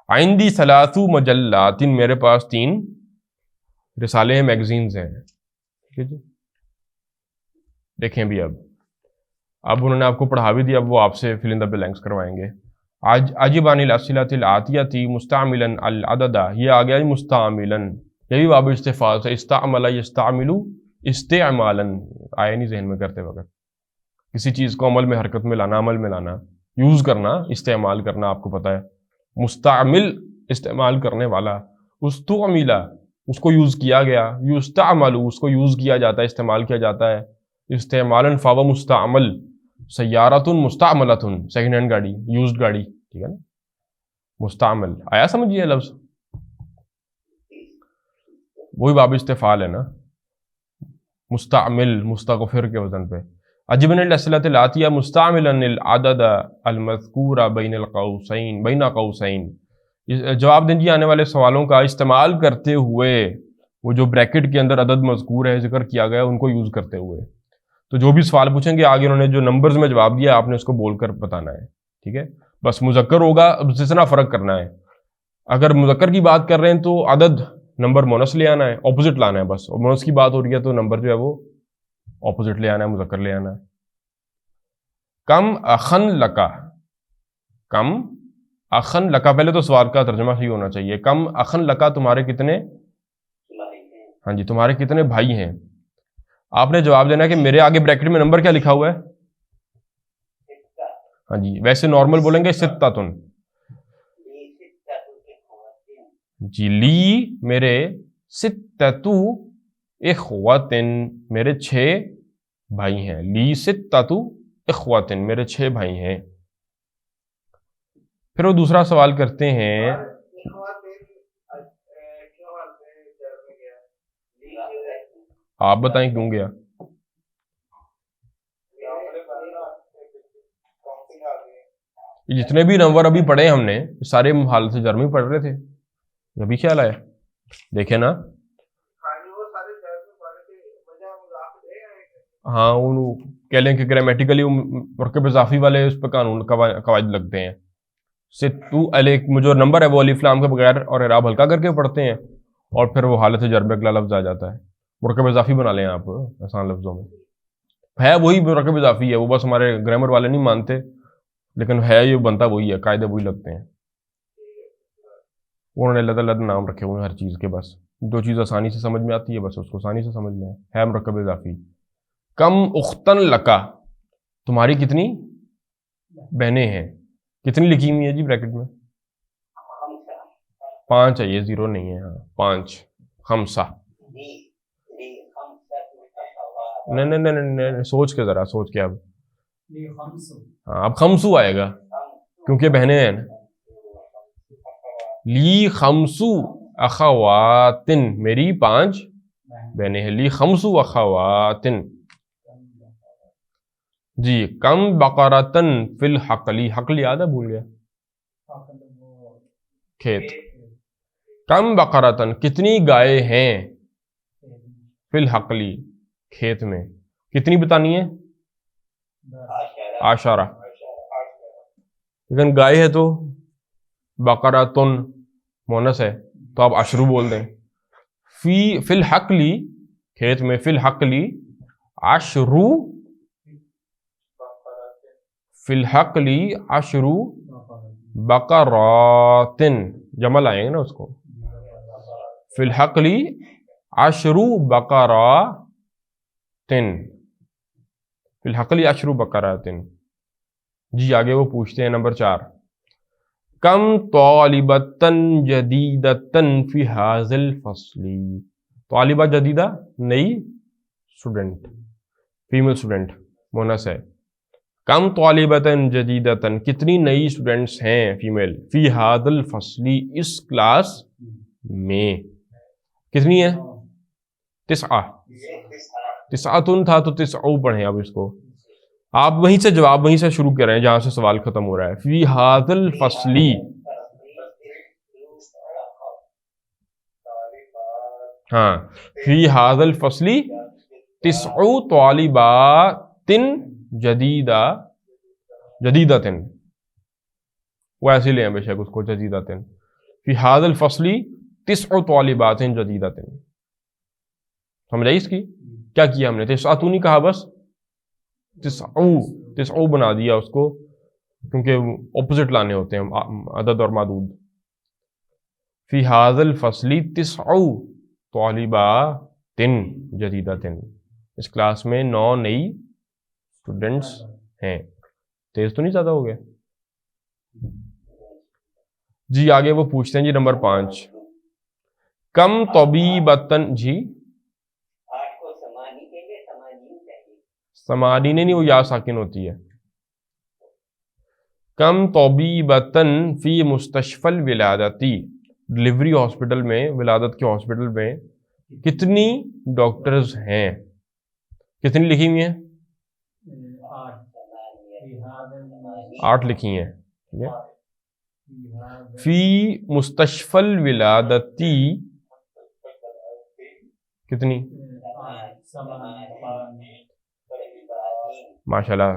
عندی 3 مجلات میرے پاس 3 رسالے ہیں، میگزینز ہیں. ٹھیک ہے جی. دیکھیں بھی اب انہوں نے آپ کو پڑھا بھی دیا، اب وہ آپ سے فل ان دی بلینکس کروائیں گے. عجب عن الاسئلۃ الآتیۃ مستعملا العدد. یہ آ گیا مستعملا، یہ بھی باب استفعال سے. استعمل یستعمل استعمالا آیا نہیں ذہن میں کرتے وقت. کسی چیز کو عمل میں حرکت میں لانا، عمل میں لانا، یوز کرنا، استعمال کرنا، آپ کو پتہ ہے. مستعمل استعمال کرنے والا، استعمل اس کو یوز کیا گیا، یستعمل اس کو یوز کیا جاتا ہے، استعمال کیا جاتا ہے. استعمالا فهو مستعمل. سیارۃ مستعملۃ سیکنڈ ہینڈ گاڑی، یوزڈ گاڑی. ٹھیک ہے نا. مستعمل آیا سمجھیے لفظ، وہی باب استفعال ہے نا. مستعمل مستغفر کے وزن پہ. عجب عن الاسئلۃ الآتیۃ مستعملا العدد المذکور بین قوسین. جواب دیں جی آنے والے سوالوں کا استعمال کرتے ہوئے وہ جو بریکٹ کے اندر عدد مذکور ہے، ذکر کیا گیا، ان کو یوز کرتے ہوئے. تو جو بھی سوال پوچھیں گے آگے انہوں نے جو نمبرز میں جواب دیا آپ نے اس کو بول کر بتانا ہے. ٹھیک ہے. بس مذکر ہوگا، اب جتنا فرق کرنا ہے. اگر مذکر کی بات کر رہے ہیں تو عدد نمبر مونس لے آنا ہے، اپوزٹ لانا ہے بس. اور مونس کی بات ہو رہی ہے تو نمبر جو ہے وہ اپوزٹ لے آنا ہے، مذکر لے آنا ہے. کم اخن لکا، کم اخن لکا، پہلے تو سوال کا ترجمہ صحیح ہونا چاہیے. کم اخن لکا، تمہارے کتنے، ہاں جی تمہارے کتنے بھائی ہیں. آپ نے جواب دینا ہے کہ میرے آگے بریکٹ میں نمبر کیا لکھا ہوا ہے. ہاں جی ویسے نارمل بولیں گے ستاتن. جی لی میرے، ستتو اخواتن میرے 6 بھائی ہیں. لی ستتو اخواتن میرے 6 بھائی ہیں. پھر وہ دوسرا سوال کرتے ہیں، آپ بتائیں کیوں گیا. جتنے بھی نمبر ابھی پڑھے ہم نے سارے حالت جر میں پڑھ رہے تھے، ابھی خیال آیا. دیکھیں نا، ہاں وہ کہہ لیں کہ گرامیٹیکلی مرکب اضافی والے اس پہ قانون قواعد لگتے ہیں. جو نمبر ہے وہ الف لام کے بغیر اور اعراب ہلکا کر کے پڑھتے ہیں، اور پھر وہ حالت جر میں اگلا لفظ آ جاتا ہے. مرکب اضافی بنا لیں آپ آسان لفظوں میں. ہے وہی مرکب اضافی ہے، وہ بس ہمارے گرامر والے نہیں مانتے، لیکن ہے یہ بنتا وہی ہے، قاعدے وہی لگتے ہیں. انہوں نے اللہ تعالیٰ نام رکھے ہوئے ہیں ہر چیز کے، بس جو چیز آسانی سے سمجھ میں آتی ہے بس اس کو آسانی سے سمجھ لیں. ہے مرکب اضافی. کم اختن لکا، تمہاری کتنی بہنیں ہیں. کتنی لکھی ہوئی ہے جی بریکٹ میں؟ 5 ہے، یہ 0 نہیں ہے. ہاں 5. خمسہ. نہیں سوچ کے ذرا سوچ کے. اب ہاں اب خمسو آئے گا کیونکہ بہنیں ہیں. لی خمسو اخواتن میری 5 بہنیں ہیں. لی خمسو اخواتن. جی کم بقرتن فی الحقلی، حقل یاد ہے بھول گیا، کھیت. کم بقرتن کتنی گائے ہیں، فی الحقلی کھیت میں. کتنی بتانی ہے؟ 10. لیکن گائے ہے تو بقرتن مونس ہے تو آپ اشرو بول دیں. فی الحقلی کھیت میں، فی الحقلی عشرو، فی الحقلی عشرو بقراتن، جمع لائیں گے نا اس کو. فی الحقلی عشرو بقراتن، فی الحقلی عشرو بقراتن. جی آگے وہ پوچھتے ہیں نمبر 4. کم طالبتن جدیدتن فی ھذا الفصل. طالبہ جدیدہ نئی اسٹوڈنٹ، فیمیل اسٹوڈنٹ مونس ہے. کم طالبتن جدیدتن کتنی نئی اسٹوڈنٹس ہیں فیمیل، فی ھذا الفصل اس کلاس میں. کتنی ہیں؟ 9. تسعتن تھا تو تسعو پڑھیں. اب اس کو آپ وہیں سے جواب وہیں سے شروع کریں جہاں سے سوال ختم ہو رہا ہے. فی ھذا الفصل، ہاں فی ھذا الفصل 9 طالبات جدیدتن، وہ ایسے لیں بے شک اس کو جدیدتن. فی ھذا الفصل 9 طالبات جدیدتن. سمجھ آئی اس کی؟ کیا کیا ہم نے؟ تسعتن نہیں کہا، بس تسعو بنا دیا اس کو، کیونکہ اپوزٹ لانے ہوتے ہیں عدد اور معدود. فی ھذا الفصل 9 طالبات جدیدتن، اس کلاس میں 9 نئی اسٹوڈنٹس ہیں. تیز تو نہیں زیادہ ہو گیا؟ جی آگے وہ پوچھتے ہیں جی نمبر 5. کم طبیبتن. جی سمانی نہیں، وہ یا ساکن ہوتی ہے. کم طبیبتن فی مستشفى الولادتی، ڈلیوری ہاسپٹل میں، ولادت کے ہاسپٹل میں کتنی ڈاکٹرز ہیں. کتنی لکھی ہوئی ہیں؟ 8 لکھی ہیں. فی مستشفى الولادتی کتنی؟ ماشاء اللہ.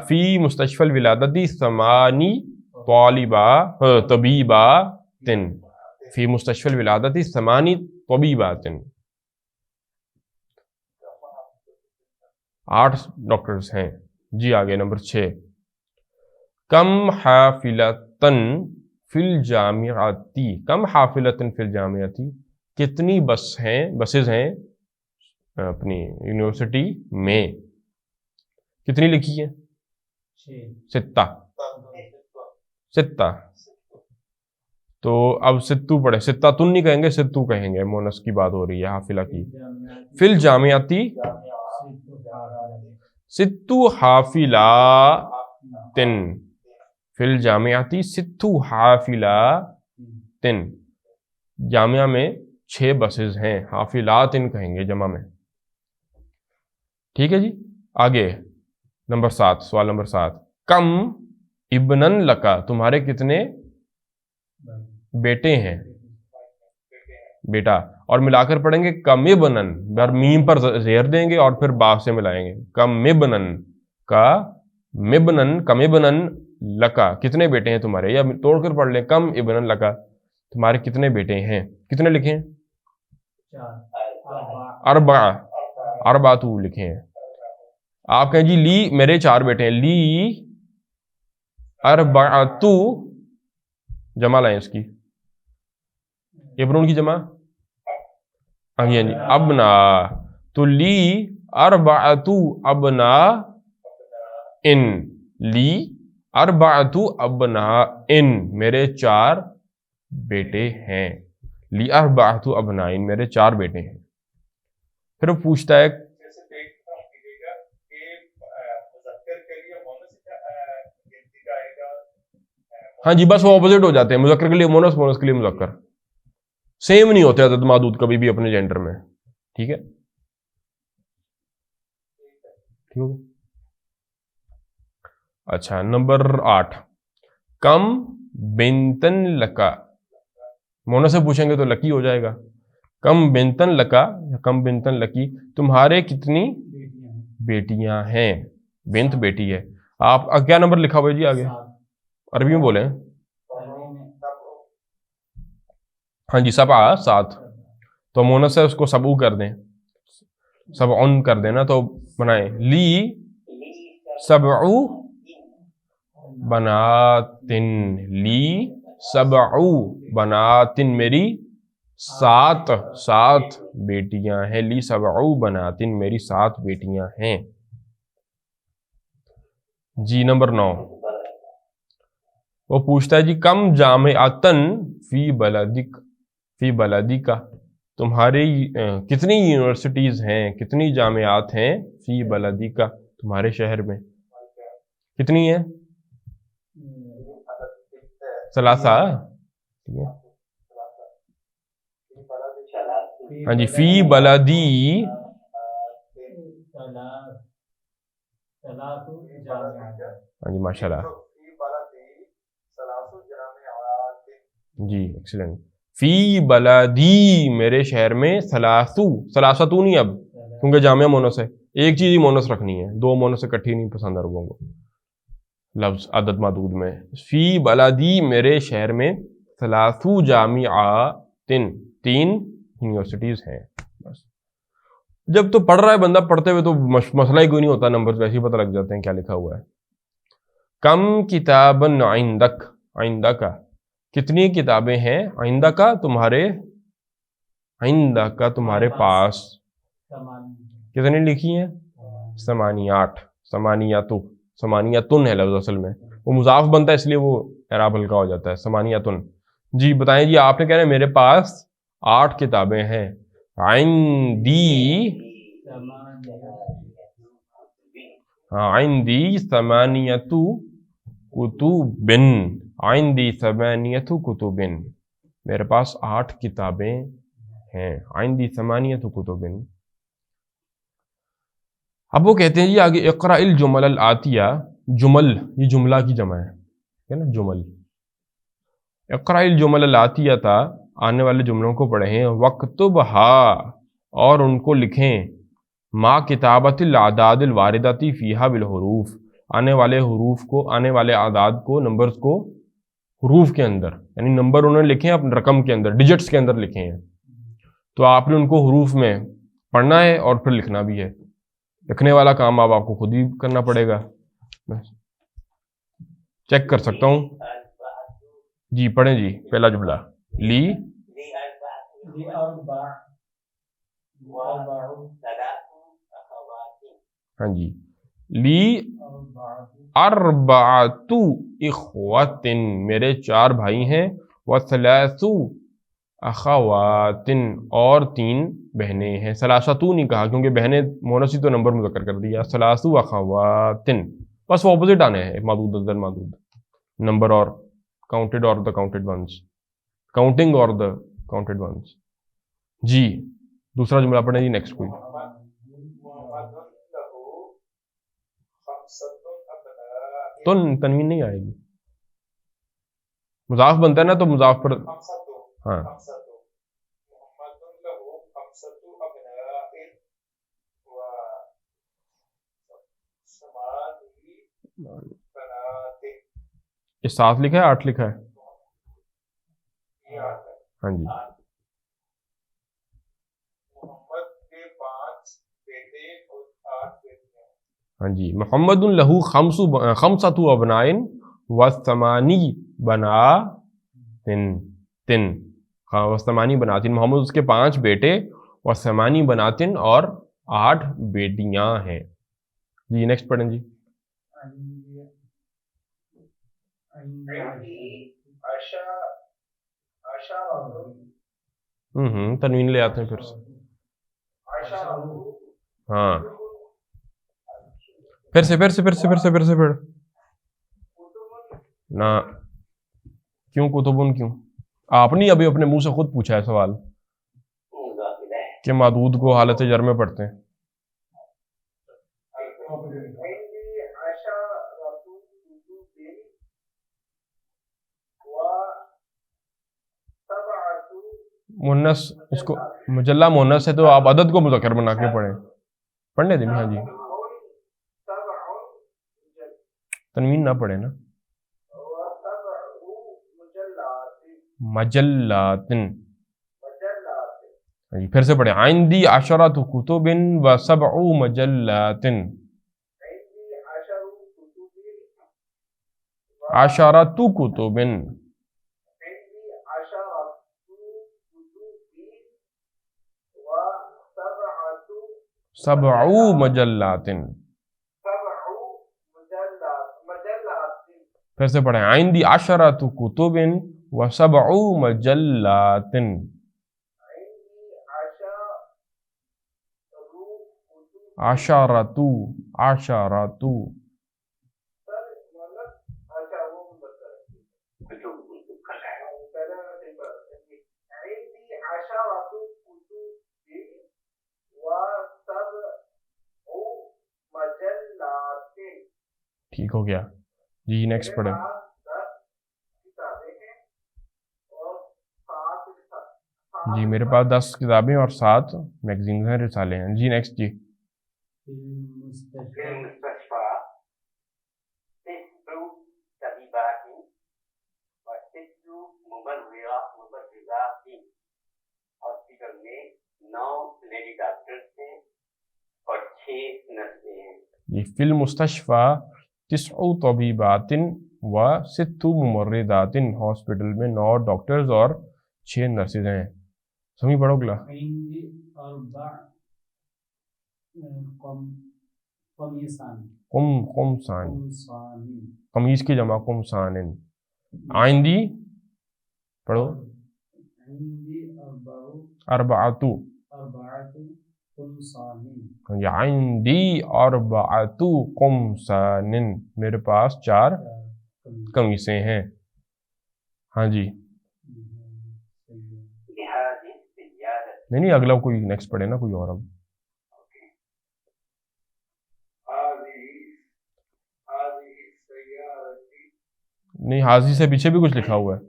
فی مستشفى الولادتی 8 طبیبات، فی مستشفى الولادتی 8 طبیبات. 8 ڈاکٹرز ہیں. جی آگے نمبر 6. کم حافلتن فی الجامعاتی کم حافلۃ فی الجامعاتی کتنی بسز ہیں اپنی یونیورسٹی میں، کتنی لکھی ہے؟ 6 تو اب ستو پڑھے، ستاتن نہیں کہیں گے، ستو کہیں گے، مونس کی بات ہو رہی ہے حافلہ کی. فی الجامعاتی ستو حافلاتن، فی الجامعاتی ستو حافلاتن، جامعہ میں 6 بسز ہیں، حافلاتن کہیں گے جمع میں. ٹھیک ہے جی. آگے نمبر 7، سوال نمبر 7، کم ابنن لکا تمہارے کتنے بیٹے ہیں، بیٹا، اور ملا کر پڑھیں گے کم ابنن، میم پر زیر دیں گے اور پھر با سے ملائیں گے، کم ابنن کا مبنن، کم ابنن لکا کتنے بیٹے ہیں تمہارے، یا توڑ کر پڑھ لیں کم ابنن لکا تمہارے کتنے بیٹے ہیں، کتنے لکھے ہیں؟ 4 اربعۃ لکھے ہیں. آپ کہیں جی لی میرے 4 بیٹے ہیں، لی اربعۃ، جمع لائیں اس کی، ابنون کی جمع، ہاں جی ابنا، تو لی اربعۃ ابنا ان، لی اربعۃ ابنا ان، میرے 4 بیٹے ہیں، لی اربعۃ ابنا ان، میرے 4 بیٹے ہیں. پھر وہ پوچھتا ہے جیسے دیکھ کیجیے گا کہ مذکر کے لیے مونس گنتی کا آئے گا. ہاں جی بس وہ اپوزٹ ہو جاتے ہیں، مذکر کے لیے مونس، مونس کے لیے مذکر، سیم نہیں ہوتے عدد معدود کبھی بھی اپنے جینڈر میں. ٹھیک ہے، ٹھیک ہو گیا. اچھا نمبر 8، کم بنتن لکا، مونس سے پوچھیں گے تو لکی ہو جائے گا. کم بنتن لکا یا کم بنتن لکی تمہارے کتنی بیٹیاں ہیں، بنت بیٹی ہے. آپ کیا نمبر لکھا ہوا ہے جی آگے، عربی میں بولیں. ہاں جی 7، تو مونس سے اس کو سبعو کر دیں، سبعن کر دینا، تو بنائیں لی سبعو بناتن، لی سبعو بناتن، میری 7 بیٹیاں ہیں، لی سبعو بناتن، میری 7 بیٹیاں ہیں. جی نمبر 9، وہ پوچھتا ہے جی کم جامعتن فی بلدک، فی بلدک تمہاری کتنی یونیورسٹیز ہیں، کتنی جامعات ہیں، فی بلدک تمہارے شہر میں، کتنی ہیں؟ 3. ہاں جی فی بلدی، ہاں جی ماشاء اللہ، جی ایکسلنٹ. فی بلدی میرے شہر میں، ثلاثتو نہیں اب کیونکہ جامعہ مونس ہے، ایک چیز ہی مونس رکھنی ہے، 2 مونس اکٹھی نہیں پسند عربوں کو لفظ عدد معدود میں. فی بلدی میرے شہر میں، 3 جامعاتن 3 یونیورسٹیز ہیں. بس جب تو پڑھ رہا ہے بندہ، پڑھتے ہوئے تو مسئلہ ہی کوئی نہیں ہوتا، نمبر ویسے ہی پتہ لگ جاتے ہیں کیا لکھا ہوا ہے. کم کتابن عندک، عندک کتنی کتابیں ہیں، عندک تمہارے، عندک تمہارے پاس، کتنی لکھی ہیں؟ 8، سمانیاتن ہے لفظ اصل میں، وہ مضاف بنتا ہے اس لیے وہ اعراب ہلکا ہو جاتا ہے، سمانیاتن. جی بتائیں جی، آپ نے کہہ رہے ہیں میرے پاس 8 کتابیں ہیں، عندی، ہاں عندی 8 کتب، عندی 8 کتب، میرے پاس 8 کتابیں ہیں، عندی 8 کتب. اب وہ کہتے ہیں جی آگے اقرأ الجمل الآتیہ، جمل یہ جملہ کی جمع ہے نا جمل. اقرأ الجمل الآتیہ تھا، آنے والے جملوں کو پڑھیں، وَاکْتُبْہا اور ان کو لکھیں، ما کتابت الاعداد الواردتی فیہا بالحروف، آنے والے حروف کو، آنے والے اعداد کو، نمبرز کو حروف کے اندر، یعنی نمبر انہوں نے لکھے ہیں اپنے رقم کے اندر، ڈیجٹس کے اندر لکھے ہیں، تو آپ نے ان کو حروف میں پڑھنا ہے اور پھر لکھنا بھی ہے. لکھنے والا کام اب آپ کو خود ہی کرنا پڑے گا، چیک کر سکتا ہوں. جی پڑھیں جی پہلا جملہ لی لأربع ثلاث أخوات ہاں جی لی أربعة اربعۃ اخوات میرے 4 بھائی ہیں وثلاث اخوات اور 3 بہنیں ہیں. ثلاثۃ نہیں کہا کیونکہ بہنیں مونسی تو نمبر مذکر کر دیا. ثلاث اخوات بس وہ اپوزٹ آنے ہیں معدود ازدر معدود نمبر اور کاؤنٹڈ اور دا کاؤنٹڈ ونس کاؤنٹنگ اور دا کاؤنٹڈ ونس. جی دوسرا جملہ پڑھیں جی نیکسٹ کوئی. محمد له خمسة أبناء تنوین نہیں آئے گی مضاف بنتا ہے نا تو مضاف پر ہاں خمسة محمد له خمسة أبناء وثمان بنات یہ 7 لکھا ہے 8 لکھا ہے یہ آتا ہے. ہاں جی محمد کے 5 بیٹے اور 8 بیٹیاں. ہاں جی محمد لہو خمسۃ ابنائن وثمانی بناتن وثمانی بناتن محمد اس کے 5 بیٹے وثمانی بناتن اور 8 بیٹیاں ہیں. جی نیکسٹ پڑھیں جی. تنوین لے آتے ہیں پھر سے ہاں پھر سے پڑھ نہ کیوں کتبن کیوں آپ نے ابھی اپنے منہ سے خود پوچھا ہے سوال کہ معدود کو حالت جر میں پڑھتے ہیں. مونس اس کو مجلہ مونس ہے تو آپ عدد کو مذکر بنا کے پڑھیں. پڑھنے دیں ہاں جی تنوین نہ پڑھے نا مجلاتن. ہاں جی پھر سے پڑھیں عندی عشرۃ کتب و 7 مجلات. عشرۃ کتب 7 مجلات. پھر سے پڑھیں عندی عشرۃ کتب و 7 مجلات. عشرۃ ٹھیک ہو گیا جی نیکسٹ پڑھیں. جی میرے پاس 10 کتابیں اور 7 میگزینز ہیں رسالے ہیں. جی نیکسٹ جی في المستشفى 6 طبيبات و6 ممرضات. ہاسپٹل میں 9 لیڈی ڈاکٹرز ہیں اور 6 نرسیں ہیں. یہ فی المستشفى 9 طبیبات و 6 ممرضات. ہاسپٹل میں 9 ڈاکٹرز اور 6 نرسز ہیں. سمجھ پڑھو گلا عندي 4 قميصان قمصان قمیص کی جمع قمصان. عندی پڑھو عندي 4 قمصان. عندی 4 قمصان میرے پاس 4 قمیصیں ہیں. ہاں جی لهذه السيارة نہیں اگلا کوئی نیکسٹ پڑھے نا کوئی اور. اب هذه السيارة نہیں حاضی سے پیچھے بھی کچھ لکھا ہوا ہے.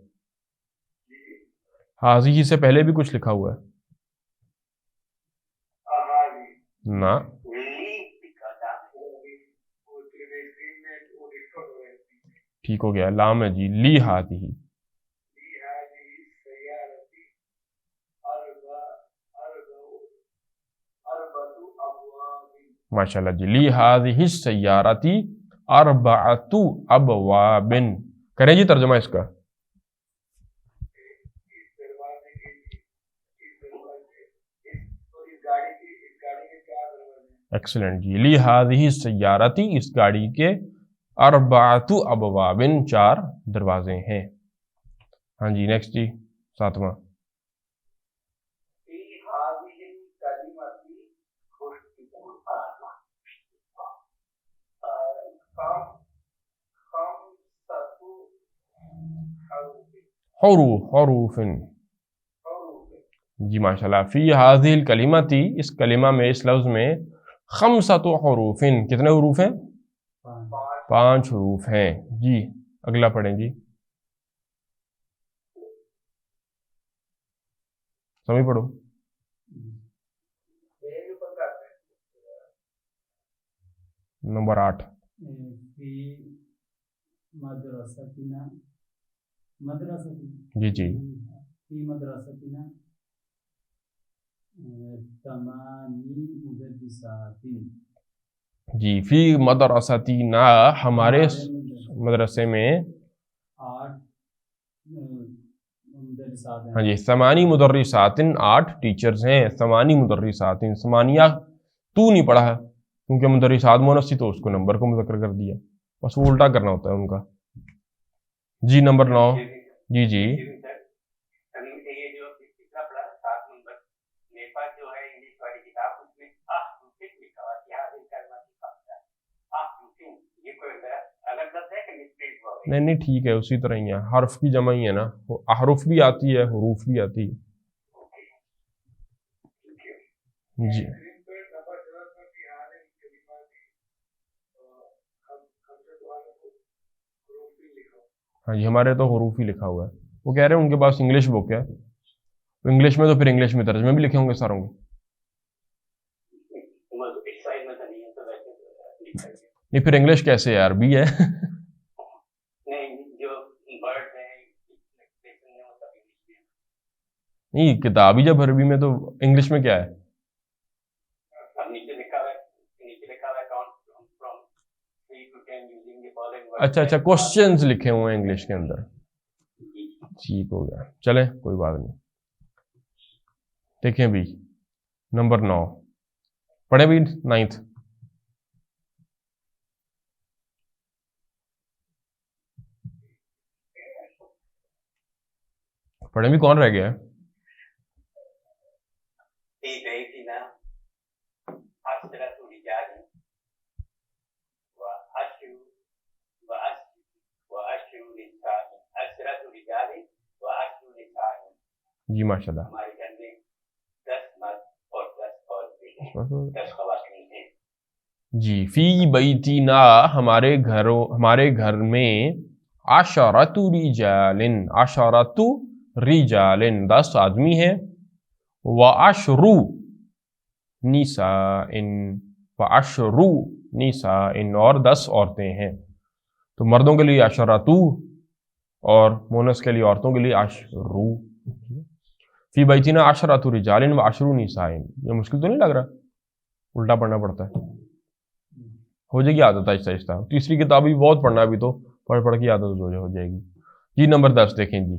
حاضی سے پہلے بھی کچھ لکھا ہوا ہے هذه نا. ٹھیک ہو گیا لام ہے جی لی ہاتھی. ماشاء اللہ جی لی هذه السيارة 4 أبواب. کریں جی ترجمہ اس کا. ایکسلنٹ جی. لی ہذہ السیارتی، اس گاڑی کے اربعۃ ابواب، 4 دروازے ہیں. ہاں جی نیکسٹ جی 7واں. في هذه الكلمة خمسة حروف. جی ماشاء اللہ. فی ہذہ الکلمۃ، اس کلمہ میں، اس لفظ میں، 5 حروف، کتنے حروف ہیں؟ 5 حروف ہیں. جی اگلا پڑھیں جی. سمجھ پڑھو. نمبر 8. فی مدرستنا، جی جی. فی مدرستنا 8 مدرسات. جی فی مدرستنا، ہمارے مدرسے میں 8 مدرسات ہیں. ہاں جی 8 مدرسات، 8 ٹیچرز ہیں. 8 مدرسات، ثمانیہ تو نہیں پڑھا ہے کیونکہ مدرسات مونث تھی تو اس کو نمبر کو مذکر کر دیا، بس وہ الٹا کرنا ہوتا ہے ان کا. جی نمبر 9. جی جی یہ جو تیسرا پڑھا 7 نمبر، میرے پاس جو ہے انگلش والی کتاب، اس میں لکھا ہوا ہے. یہ کوئی الگ لفظ ہے کہ مسپرنٹ ہوا ہے؟ نہیں ٹھیک ہے، اسی طرح ہی ہے، حرف کی جمع ہی ہے نا. احرف بھی آتی ہے، حروف بھی آتی ہے. جی ہاں جی ہمارے تو حروف ہی لکھا ہوا ہے. وہ کہہ رہے ہیں ان کے پاس انگلش بک ہے، تو انگلش میں تو پھر انگلش میں ترجمے بھی لکھے ہوں گے ساروں کے. نہیں پھر انگلش کیسے ہے، عربی ہے. نہیں کتاب ہی جب عربی میں تو انگلش میں کیا ہے؟ اچھا کوشچنز لکھے ہوئے ہیں انگلش کے اندر. ٹھیک ہو گیا، چلیں کوئی بات نہیں. دیکھیں بھی نمبر 9 پڑھیں بھی 9th. پڑھیں بھی کون رہ گیا ہے؟ جی ماشاء اللہ. ہمارے گھر میں 10 مرد اور 10 عورتیں، 10 خواتین ہیں. جی فی بیتنا، ہمارے گھر میں 10 رجال، 10 رجال 10 آدمی ہیں. و10 نساء، و10 نساء اور 10 عورتیں ہیں. تو مردوں کے لیے 10 اور مونس کے لیے عورتوں کے لیے 10. فی بیتنا 10 رجال و10 نساء. یہ مشکل تو نہیں لگ رہا؟ الٹا پڑھنا پڑتا ہے. ہو جائے گی عادت آہستہ آہستہ. تیسری کتاب بھی بہت پڑھنا ابھی تو، پڑھ کے عادت ہو جائے گی. جی نمبر 10 دیکھیں جی.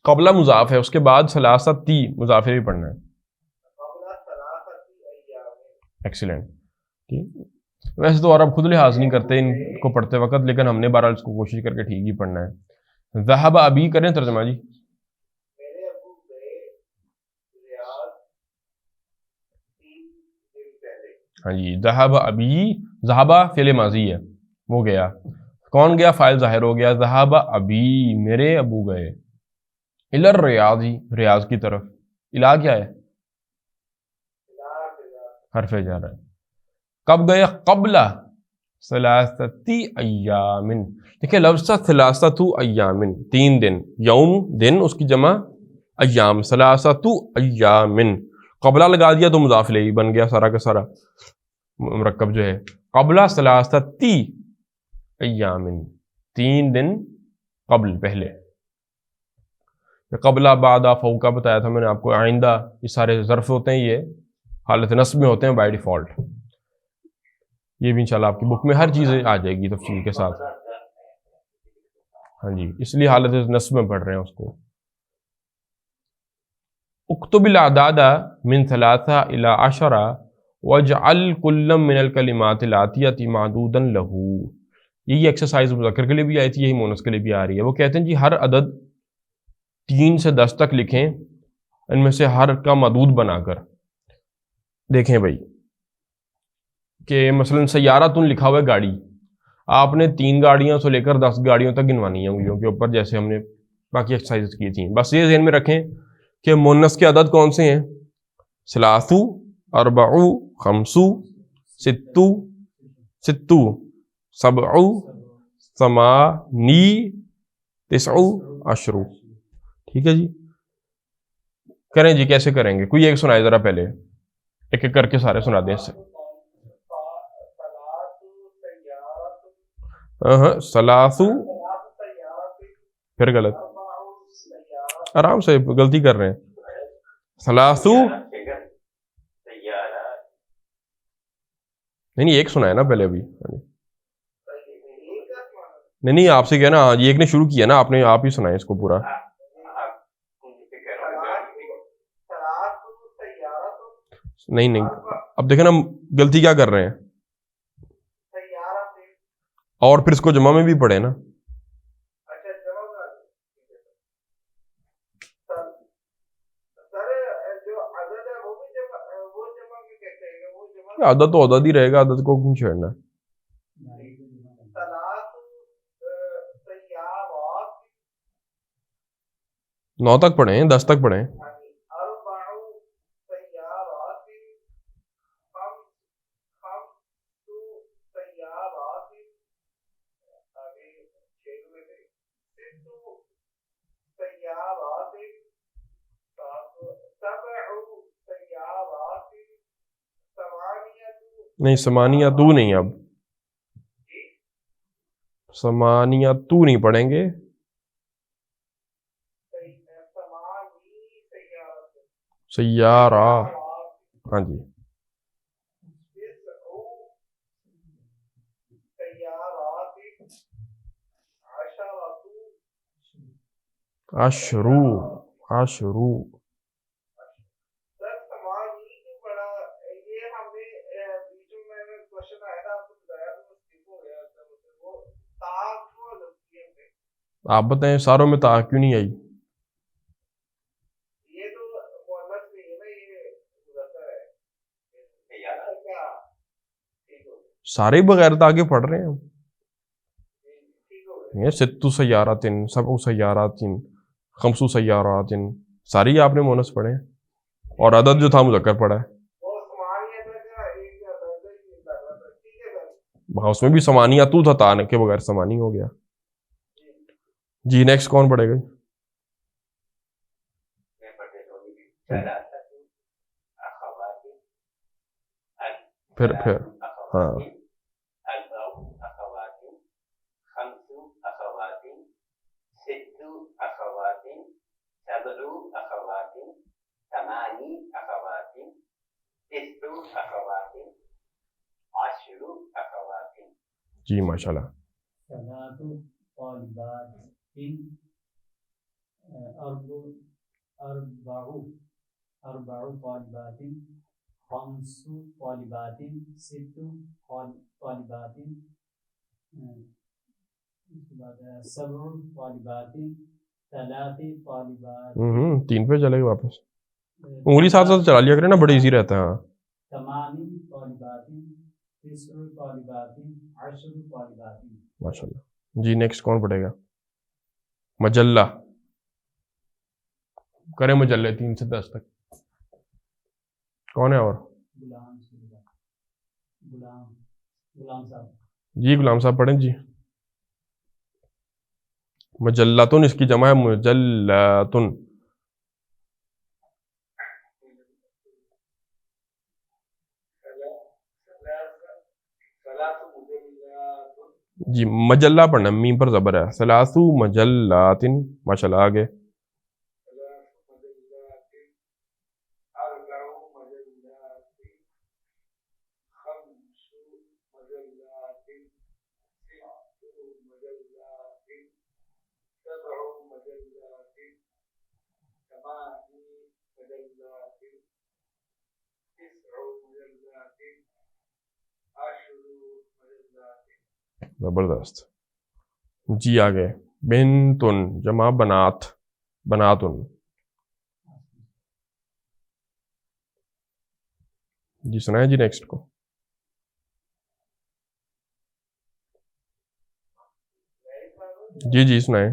قبلہ مضاف ہے، اس کے بعد ثلاثتی مضاف بھی پڑھنا ہے. ایکسیلنٹ. ویسے تو عرب خود لحاظ نہیں کرتے ان کو پڑھتے وقت، لیکن ہم نے بہرحال اس کو کوشش کر کے ٹھیک ہی پڑھنا ہے. ذہب ابی کریں ترجمہ جی. ہاں جی ذہب ابی، ذہبہ فعل ماضی ہے، وہ گیا. کون گیا؟ فاعل ظاہر ہو گیا. ذہب ابی، میرے ابو گئے. الی الریاض، ریاض کی طرف. الا کیا ہے؟ حرف جر ہے. کب گئے؟ قبل ثلاثتی ایام. دیکھیں لفظ ثلاثت ایام، 3 دن. یوم دن، اس کی جمع ایام، ثلاثت ایام. قبلہ لگا دیا تو مضاف الیہ بن گیا سارا کا سارا مرکب جو ہے. قبل ثلاثتی ایام، 3 دن قبل، پہلے. قبلہ، بعد، فوقہ بتایا تھا میں نے آپ کو. آئندہ، یہ سارے ظرف ہوتے ہیں، یہ حالت نصب میں ہوتے ہیں بائی ڈیفالٹ. یہ بھی انشاءاللہ آپ کی بک میں ہر چیز آ جائے گی تفصیل کے ساتھ. ہاں جی، اس لیے حالت نصب میں پڑھ رہے ہیں اس کو. اکتب الاعداد من 3 الى 10 واجعل كل من الكلمات الآتیۃ معدودا له. یہی ایکسرسائز مذکر کے لیے بھی آئی تھی، یہی مونس کے لیے بھی آ رہی ہے. وہ کہتے ہیں جی ہر عدد 3 سے 10 تک لکھیں، ان میں سے ہر کا معدود بنا کر. دیکھیں بھائی کہ مثلا سیاراتن لکھا ہوا ہے گاڑی، آپ نے 3 گاڑیوں سے لے کر 10 گاڑیوں تک گنوانی ہے انگلیوں کے اوپر، جیسے ہم نے باقی ایکسرسائز کی تھیں. بس یہ ذہن میں رکھیں کہ مونس کے عدد کون سے ہیں؟ ثلاثو، اربعو، خمسو، ستو، ستو، سبعو، ثمانی، تسعو، عشرو. ٹھیک ہے جی، کریں جی. کیسے کریں گے؟ کوئی ایک سنائے ذرا، پہلے ایک ایک کر کے سارے سنا دیں اس سے. ہاں ثلاثو، پھر غلط، آرام سے غلطی کر رہے ہیں. ثلاثو، نہیں ایک سنا ہے نا پہلے ابھی. نہیں آپ سے کیا نا، یہ ایک نے شروع کیا نا، آپ ہی سنائیں اس کو پورا. نہیں اب دیکھیں نا غلطی کیا کر رہے ہیں، اور پھر اس کو جمع میں بھی پڑھے نا. عدد تو عدد ہی رہے گا، عدد کو کیوں چھیڑنا ہے. 9 تک پڑھیں، 10 تک پڑھیں. نہیں ثمانیہ تو نہیں، اب ثمانیہ تو نہیں پڑھیں گے. سیارہ، ہاں جی. عشرو، عشرو. آپ بتائیں ساروں میں تا کیوں نہیں آئی؟ سارے بغیر تا کے پڑھ رہے ہیں. ستو سیاراتن، سبع سیاراتن، خمسو سیاراتن، ساری آپ نے مونس پڑھے ہیں، اور عدد جو تھا مذکر پڑھا ہے. ہاں اس میں بھی ثمانیہ تو تھا، تا کے بغیر ثمانی ہو گیا. جی نیکسٹ کون پڑھے گا؟ پھر ہاں جی ماشاء اللہ. اربع طالبات، خمس طالبات، ست طالبات، سبع طالبات، 3 طالبات. 3 پہ چلے گا واپس، انگلی ساتھ ساتھ چلا لیا کرے نا، بڑا ایزی رہتا ہے. ہاں 8 طالبات، 9 طالبات، 10 طالبات. ماشاء اللہ. جی نیکسٹ کون پڑھے گا؟ مجلہ کریں، مجلے 3 سے 10 تک. کون ہے اور؟ غلام صاحب. جی غلام صاحب پڑھیں جی. مجلاتن، اس کی جمع ہے مجلاتن. جی مجلہ پڑھنا، میم پر زبر ہے. ثلاثو مجلاتن، ماشاء اللہ. آگے زبردست. جی آگے بنتن جمع بنات بناتن. جی سنائیں جی نیکسٹ کو. جی جی سنائیں.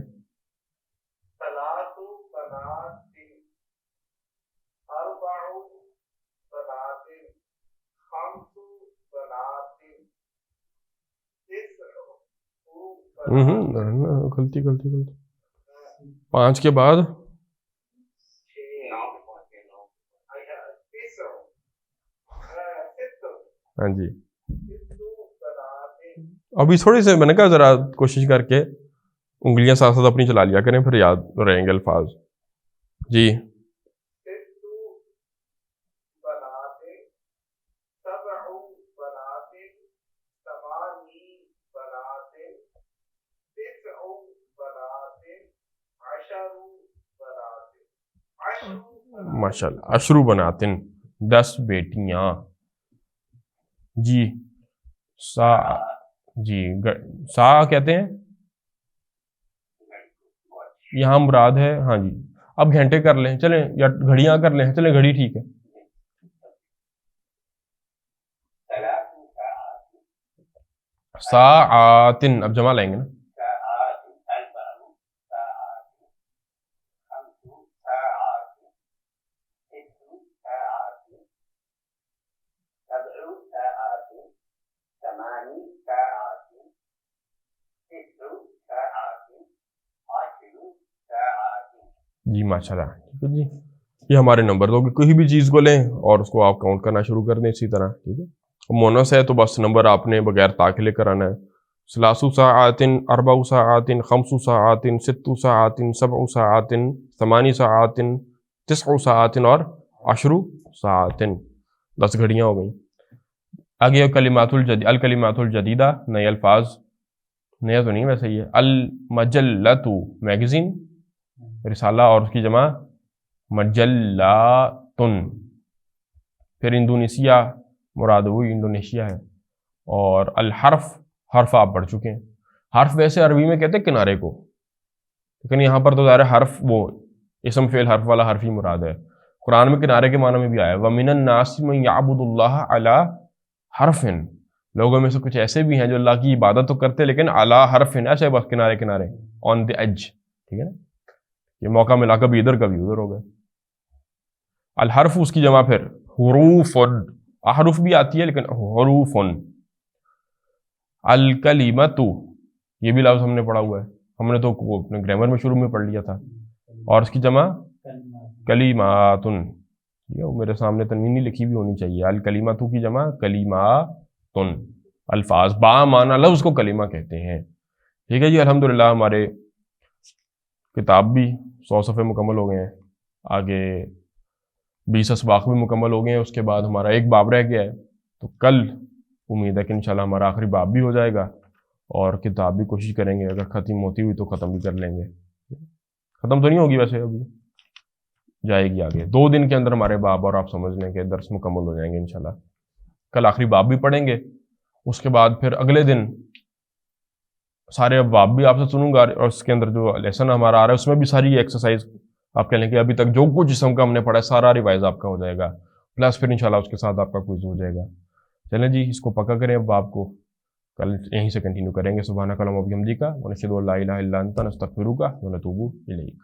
ثلاث بنات اربع بنات خمس بنات غلطی 5 کے بعد ہاں جی. ابھی تھوڑی سے میں نے کہا ذرا کوشش کر کے انگلیاں ساتھ ساتھ اپنی چلا لیا کریں پھر یاد رہیں گے الفاظ. جی ماشاء اللہ. اشرو بناتن 10 بیٹیاں. جی سا جی سا کہتے ہیں یہاں مراد ہے. ہاں جی اب گھنٹے کر لیں چلیں یا گھڑیاں کر لیں چلیں گھڑی ٹھیک ہے. ساعاتن اب جمع لائیں گے نا. جی ماشاء اللہ. ٹھیک ہے جی یہ ہمارے نمبر دو کوئی بھی چیز کو لیں اور اس کو آپ کاؤنٹ کرنا شروع کر دیں اسی طرح. ٹھیک ہے مونس ہے تو بس نمبر آپ نے بغیر تا کے لے کر آنا ہے. ثلاث ساعات اربع ساعات خمس ساعات ست ساعات سبع ساعات ثمانی ساعات تسع ساعات اور 10 ساعات. 10 گھڑیاں ہو گئیں. آگے کلمات الکلمات الجدیدہ نئے الفاظ. نیا تو نہیں ویسے یہ المجلۃ میگزین رسالہ اور اس کی جمع مجلاتن. پھر انڈونیشیا مراد وہی انڈونیشیا ہے. اور الحرف حرف آپ پڑھ چکے ہیں. حرف ویسے عربی میں کہتے ہیں کنارے کو لیکن یہاں پر تو ظاہر حرف وہ اسم فعل حرف والا حرف ہی مراد ہے. قرآن میں کنارے کے معنی میں بھی آیا ہے وَمِنَ النَّاسِ مَن يَعْبُدُ اللَّهَ عَلَىٰ حَرْفٍ. لوگوں میں سے کچھ ایسے بھی ہیں جو اللہ کی عبادت تو کرتے لیکن علی حرف ایسے بس کنارے کنارے آن دی ایج. ٹھیک ہے نا یہ موقع ملا کبھی ادھر کبھی ادھر ہو گئے. الحرف اس کی جمع پھر حروف. احرف بھی آتی ہے لیکن حروف. الکلمۃ یہ بھی لفظ ہم نے پڑھا ہوا ہے. ہم نے تو وہ اپنے گرامر میں شروع میں پڑھ لیا تھا. اور اس کی جمع کلیماتن. میرے سامنے تنوین نہیں لکھی بھی ہونی چاہیے. الکلیمۃ کی جمع کلیماتن. الفاظ با معنی لفظ کو کلمہ کہتے ہیں. ٹھیک ہے جی الحمدللہ ہمارے کتاب بھی 100 صفحے مکمل ہو گئے ہیں. آگے 20 اسباق بھی مکمل ہو گئے ہیں. اس کے بعد ہمارا ایک باب رہ گیا ہے تو کل امید ہے کہ انشاءاللہ ہمارا آخری باب بھی ہو جائے گا اور کتاب بھی کوشش کریں گے اگر ختم ہوتی ہوئی تو ختم بھی کر لیں گے. ختم تو نہیں ہوگی ویسے ابھی جائے گی آگے 2 دن کے اندر ہمارے باب اور آپ سمجھ لیں کہ درس مکمل ہو جائیں گے انشاءاللہ. کل آخری باب بھی پڑھیں گے. اس کے بعد پھر اگلے دن سارے باب بھی آپ سے سنوں گا اور اس کے اندر جو لیسن ہمارا آ رہا ہے اس میں بھی ساری ایکسرسائز آپ کہہ لیں کہ ابھی تک جو کچھ جسم کا ہم نے پڑھا ہے سارا ریوائز آپ کا ہو جائے گا پلس پھر انشاءاللہ اس کے ساتھ آپ کا کوئز ہو جائے گا. چلیں جی اس کو پکا کریں اب آپ کو کل یہیں سے کنٹینیو کریں گے. سبحانک اللہم و بحمدک ونشہد ان لا الہ الا انت نستغفرک ونتوب الیک.